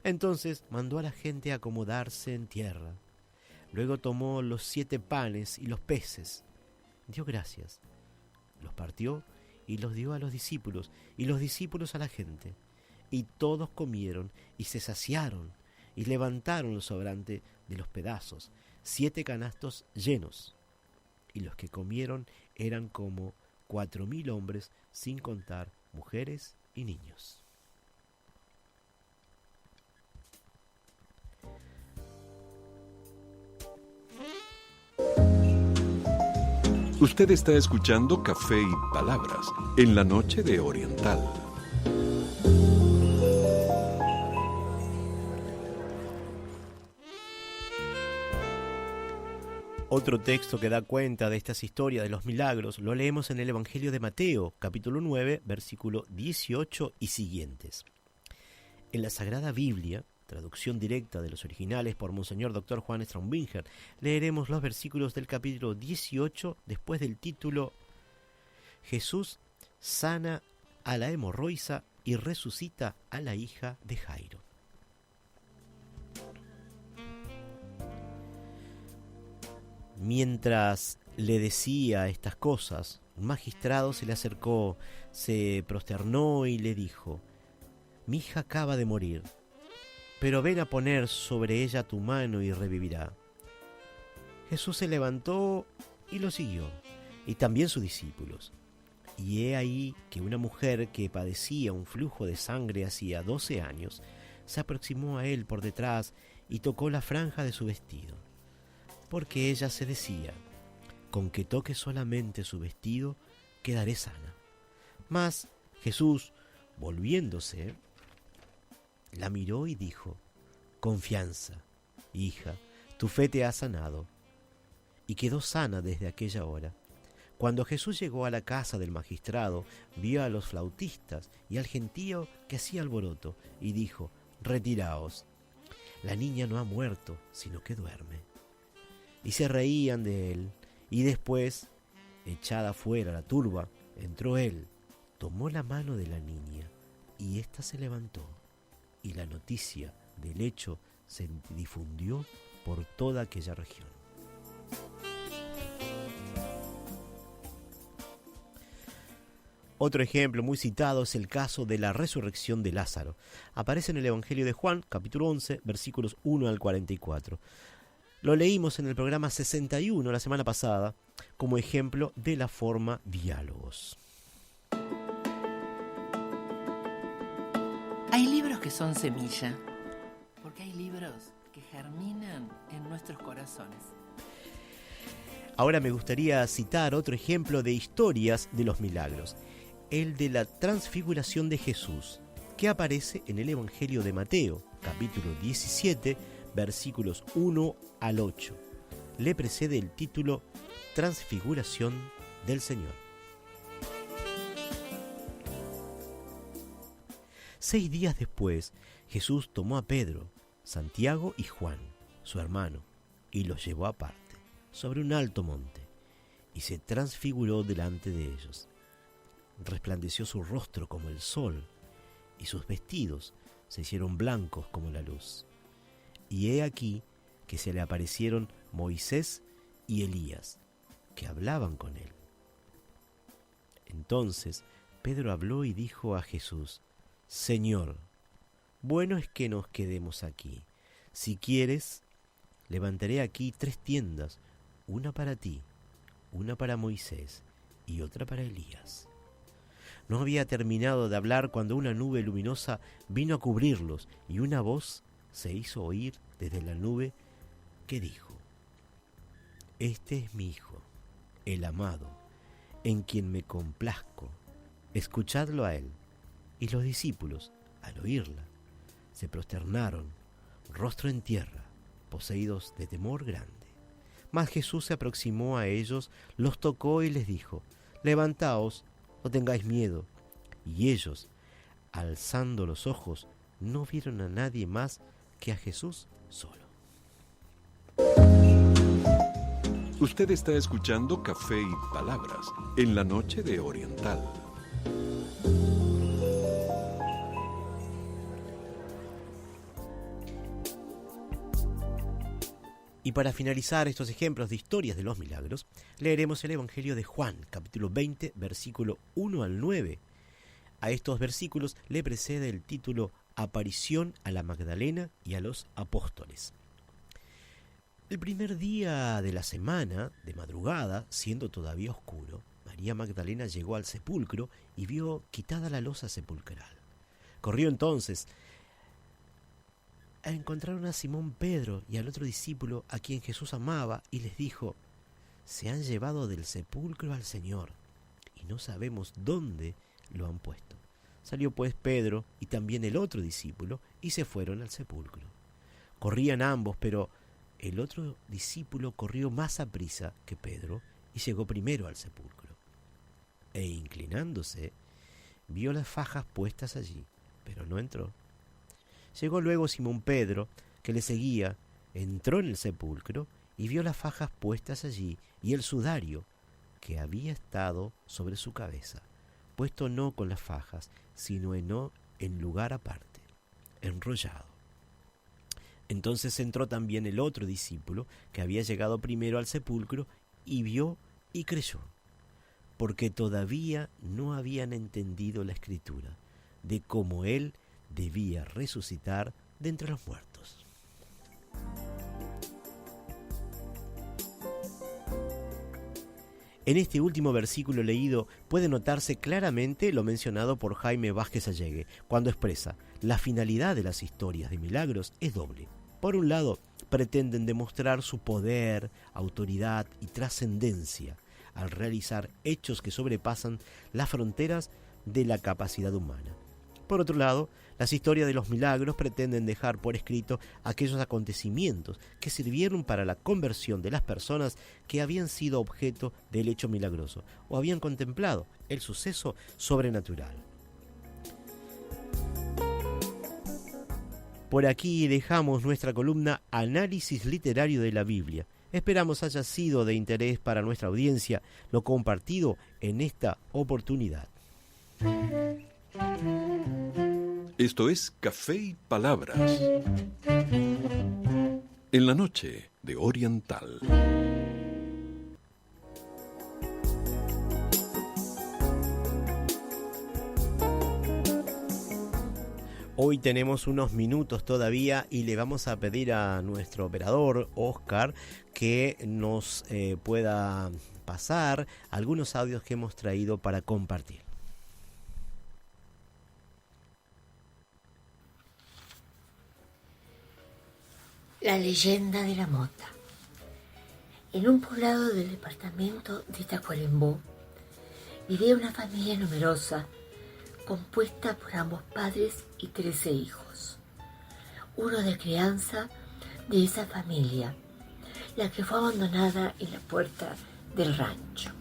Entonces mandó a la gente a acomodarse en tierra. Luego tomó los 7 panes y los peces, dio gracias, los partió y los dio a los discípulos, y los discípulos a la gente. Y todos comieron y se saciaron, y levantaron lo sobrante de los pedazos, 7 canastos llenos. Y los que comieron eran como 4.000 hombres, sin contar mujeres y niños. Usted está escuchando Café y Palabras en la noche de Oriental. Otro texto que da cuenta de estas historias de los milagros lo leemos en el Evangelio de Mateo, capítulo 9, versículo 18 y siguientes. En la Sagrada Biblia, traducción directa de los originales por Monseñor Dr. Juan Strombinger, leeremos los versículos del capítulo 18 después del título Jesús sana a la hemorroísa y resucita a la hija de Jairo. Mientras le decía estas cosas, un magistrado se le acercó, se prosternó y le dijo: Mi hija acaba de morir, pero ven a poner sobre ella tu mano y revivirá. Jesús se levantó y lo siguió, y también sus discípulos. Y he ahí que una mujer que padecía un flujo de sangre hacía 12 años, se aproximó a él por detrás y tocó la franja de su vestido, porque ella se decía: con que toque solamente su vestido, quedaré sana. Mas Jesús, volviéndose, la miró y dijo: Confianza, hija, tu fe te ha sanado. Y quedó sana desde aquella hora. Cuando Jesús llegó a la casa del magistrado, vio a los flautistas y al gentío que hacía alboroto, y dijo: Retiraos, la niña no ha muerto, sino que duerme. Y se reían de él, y después, echada fuera la turba, entró él, tomó la mano de la niña, y ésta se levantó, y la noticia del hecho se difundió por toda aquella región. Otro ejemplo muy citado es el caso de la resurrección de Lázaro. Aparece en el Evangelio de Juan, capítulo 11, versículos 1 al 44. Lo leímos en el programa 61 la semana pasada como ejemplo de la forma diálogos. Hay libros que son semilla, porque hay libros que germinan en nuestros corazones. Ahora me gustaría citar otro ejemplo de historias de los milagros, el de la transfiguración de Jesús, que aparece en el Evangelio de Mateo, capítulo 17, versículos 1 al 8. Le precede el título Transfiguración del Señor. 6 días después, Jesús tomó a Pedro, Santiago y Juan, su hermano, y los llevó aparte, sobre un alto monte, y se transfiguró delante de ellos. Resplandeció su rostro como el sol, y sus vestidos se hicieron blancos como la luz. Y he aquí que se le aparecieron Moisés y Elías, que hablaban con él. Entonces Pedro habló y dijo a Jesús: Señor, bueno es que nos quedemos aquí. Si quieres, levantaré aquí 3 tiendas, una para ti, una para Moisés y otra para Elías. No había terminado de hablar cuando una nube luminosa vino a cubrirlos y una voz se hizo oír desde la nube que dijo: Este es mi Hijo, el amado, en quien me complazco. Escuchadlo a él. Y los discípulos, al oírla, se prosternaron, rostro en tierra, poseídos de temor grande. Mas Jesús se aproximó a ellos, los tocó y les dijo: Levantaos, no tengáis miedo. Y ellos, alzando los ojos, no vieron a nadie más que a Jesús solo. Usted está escuchando Café y Palabras en la noche de Oriental. Y para finalizar estos ejemplos de historias de los milagros, leeremos el Evangelio de Juan, capítulo 20, versículo 1 al 9. A estos versículos le precede el título Aparición a la Magdalena y a los apóstoles. El primer día de la semana, de madrugada, siendo todavía oscuro, María Magdalena llegó al sepulcro y vio quitada la losa sepulcral. Corrió entonces a encontrar a Simón Pedro y al otro discípulo a quien Jesús amaba y les dijo: Se han llevado del sepulcro al Señor y no sabemos dónde lo han puesto. Salió pues Pedro y también el otro discípulo y se fueron al sepulcro. Corrían ambos, pero el otro discípulo corrió más aprisa que Pedro y llegó primero al sepulcro. E inclinándose, vio las fajas puestas allí, pero no entró. Llegó luego Simón Pedro, que le seguía, entró en el sepulcro y vio las fajas puestas allí y el sudario que había estado sobre su cabeza, puesto no con las fajas, sino en lugar aparte, enrollado. Entonces entró también el otro discípulo, que había llegado primero al sepulcro, y vio y creyó, porque todavía no habían entendido la Escritura, de cómo él debía resucitar de entre los muertos. En este último versículo leído puede notarse claramente lo mencionado por Jaime Vázquez Allegue, cuando expresa: la finalidad de las historias de milagros es doble. Por un lado, pretenden demostrar su poder, autoridad y trascendencia al realizar hechos que sobrepasan las fronteras de la capacidad humana. Por otro lado, las historias de los milagros pretenden dejar por escrito aquellos acontecimientos que sirvieron para la conversión de las personas que habían sido objeto del hecho milagroso o habían contemplado el suceso sobrenatural. Por aquí dejamos nuestra columna Análisis Literario de la Biblia. Esperamos haya sido de interés para nuestra audiencia lo compartido en esta oportunidad. Esto es Café y Palabras en la noche de Oriental. Hoy tenemos unos minutos todavía y le vamos a pedir a nuestro operador, Oscar, que nos pueda pasar algunos audios que hemos traído para compartir. La leyenda de la mota. En un poblado del departamento de Tacuarembó vivía una familia numerosa compuesta por ambos padres y 13 hijos. Uno de crianza de esa familia, la que fue abandonada en la puerta del rancho.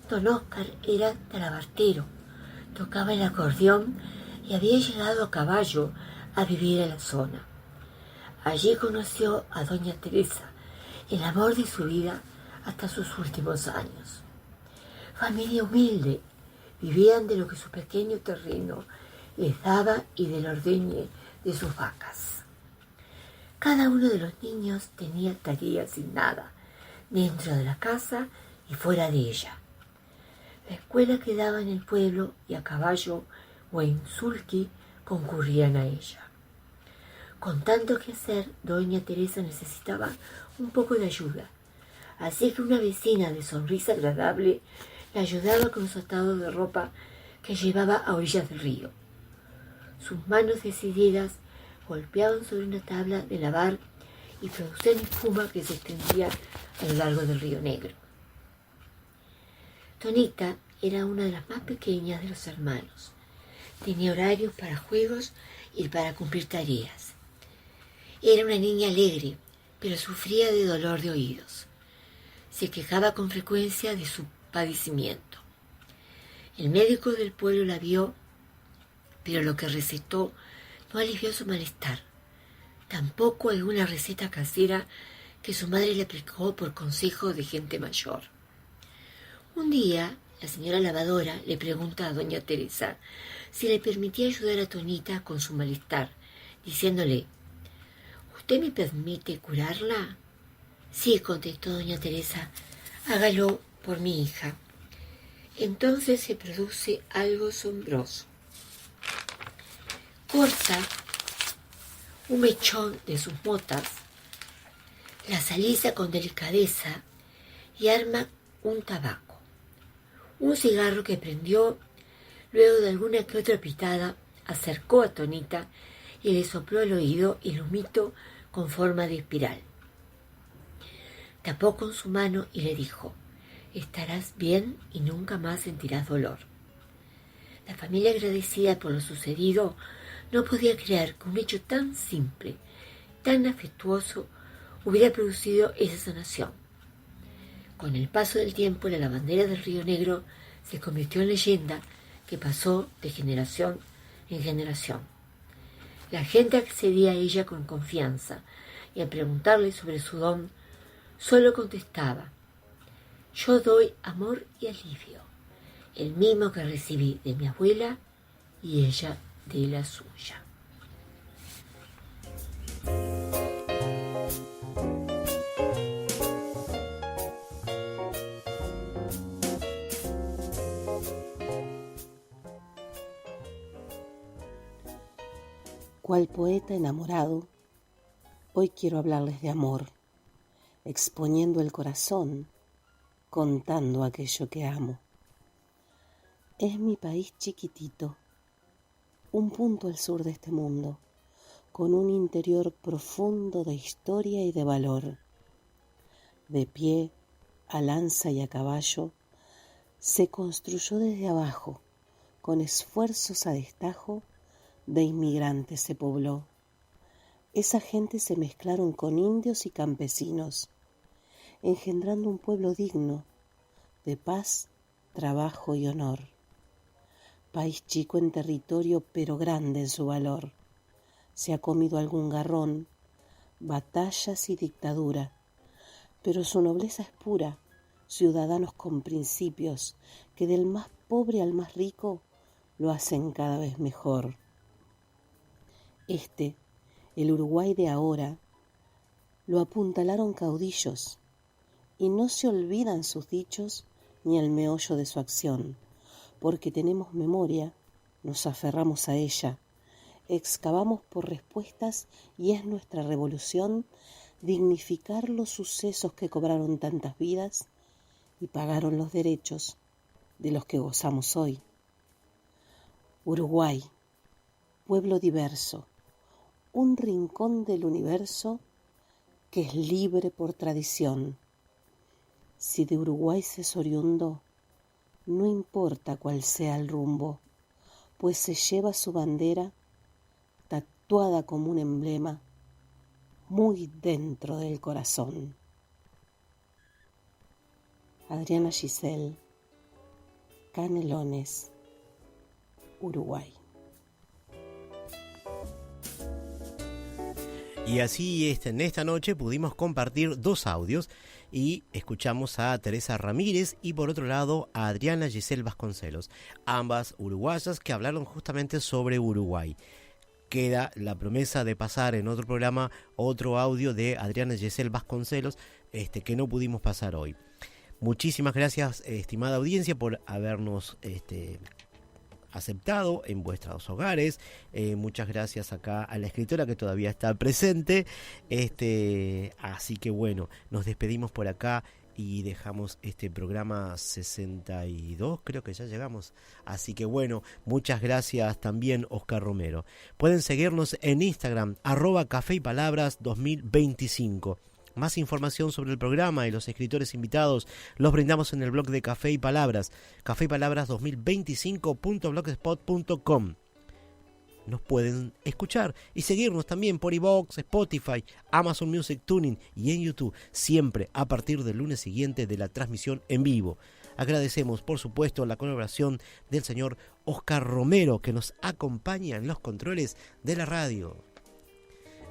Don Óscar era talabartero, tocaba el acordeón y había llegado a caballo a vivir a la zona. Allí conoció a doña Teresa, el amor de su vida hasta sus últimos años. Familia humilde, vivían de lo que su pequeño terreno les daba y del ordeñe de sus vacas. Cada uno de los niños tenía tarea asignada dentro de la casa y fuera de ella. La escuela quedaba en el pueblo y a caballo o en sulky concurrían a ella. Con tanto que hacer, doña Teresa necesitaba un poco de ayuda, así que una vecina de sonrisa agradable la ayudaba con su atado de ropa que llevaba a orillas del río. Sus manos decididas golpeaban sobre una tabla de lavar y producían espuma que se extendía a lo largo del río Negro. Tonita era una de las más pequeñas de los hermanos. Tenía horarios para juegos y para cumplir tareas. Era una niña alegre, pero sufría de dolor de oídos. Se quejaba con frecuencia de su padecimiento. El médico del pueblo la vio, pero lo que recetó no alivió su malestar. Tampoco alguna receta casera que su madre le aplicó por consejo de gente mayor. Un día, la señora lavadora le pregunta a doña Teresa si le permitía ayudar a Tonita con su malestar, diciéndole: ¿usted me permite curarla? Sí, contestó doña Teresa, hágalo por mi hija. Entonces se produce algo asombroso. Corta un mechón de sus motas, las alisa con delicadeza y arma un tabaco. Un cigarro que prendió, luego de alguna que otra pitada, acercó a Tonita y le sopló al oído el humito con forma de espiral. Tapó con su mano y le dijo: estarás bien y nunca más sentirás dolor. La familia, agradecida por lo sucedido, no podía creer que un hecho tan simple, tan afectuoso, hubiera producido esa sanación. Con el paso del tiempo, la lavandera del Río Negro se convirtió en leyenda que pasó de generación en generación. La gente accedía a ella con confianza y al preguntarle sobre su don, solo contestaba: yo doy amor y alivio, el mismo que recibí de mi abuela y ella de la suya. Cual poeta enamorado, hoy quiero hablarles de amor, exponiendo el corazón, contando aquello que amo. Es mi país chiquitito, un punto al sur de este mundo, con un interior profundo de historia y de valor. De pie, a lanza y a caballo, se construyó desde abajo, con esfuerzos a destajo, de inmigrantes se pobló. Esa gente se mezclaron con indios y campesinos, engendrando un pueblo digno, de paz, trabajo y honor. País chico en territorio, pero grande en su valor. Se ha comido algún garrón, batallas y dictadura, pero su nobleza es pura, ciudadanos con principios que del más pobre al más rico lo hacen cada vez mejor. El Uruguay de ahora, lo apuntalaron caudillos, y no se olvidan sus dichos ni el meollo de su acción, porque tenemos memoria, nos aferramos a ella, excavamos por respuestas y es nuestra revolución dignificar los sucesos que cobraron tantas vidas y pagaron los derechos de los que gozamos hoy. Uruguay, pueblo diverso, un rincón del universo que es libre por tradición. Si de Uruguay se es oriundo, no importa cuál sea el rumbo, pues se lleva su bandera tatuada como un emblema muy dentro del corazón. Adriana Giselle, Canelones, Uruguay. Y así en esta noche pudimos compartir 2 audios y escuchamos a Teresa Ramírez y por otro lado a Adriana Giselle Vasconcelos, ambas uruguayas que hablaron justamente sobre Uruguay. Queda la promesa de pasar en otro programa otro audio de Adriana Giselle Vasconcelos que no pudimos pasar hoy. Muchísimas gracias, estimada audiencia, por habernos aceptado en vuestros hogares. Muchas gracias acá a la escritora que todavía está presente. Así que bueno, nos despedimos por acá y dejamos este programa 62, creo que ya llegamos. Así que bueno, muchas gracias también, Oscar Romero. Pueden seguirnos en Instagram, @cafeypalabras 2025. Más información sobre el programa y los escritores invitados los brindamos en el blog de Café y Palabras, cafeypalabras2025.blogspot.com. Nos pueden escuchar y seguirnos también por iVoox, Spotify, Amazon Music, Tuning y en YouTube, siempre a partir del lunes siguiente de la transmisión en vivo. Agradecemos, por supuesto, la colaboración del señor Oscar Romero, que nos acompaña en los controles de la radio.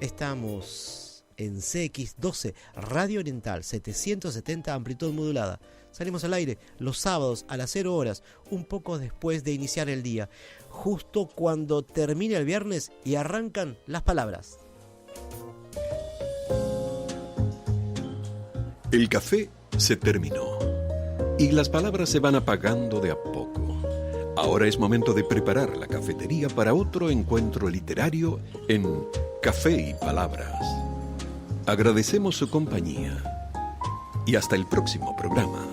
Estamos en CX12, Radio Oriental, 770 amplitud modulada. Salimos al aire los sábados a las 0 horas, un poco después de iniciar el día, justo cuando termina el viernes y arrancan las palabras. El café se terminó y las palabras se van apagando de a poco. Ahora es momento de preparar la cafetería para otro encuentro literario en Café y Palabras. Agradecemos su compañía y hasta el próximo programa.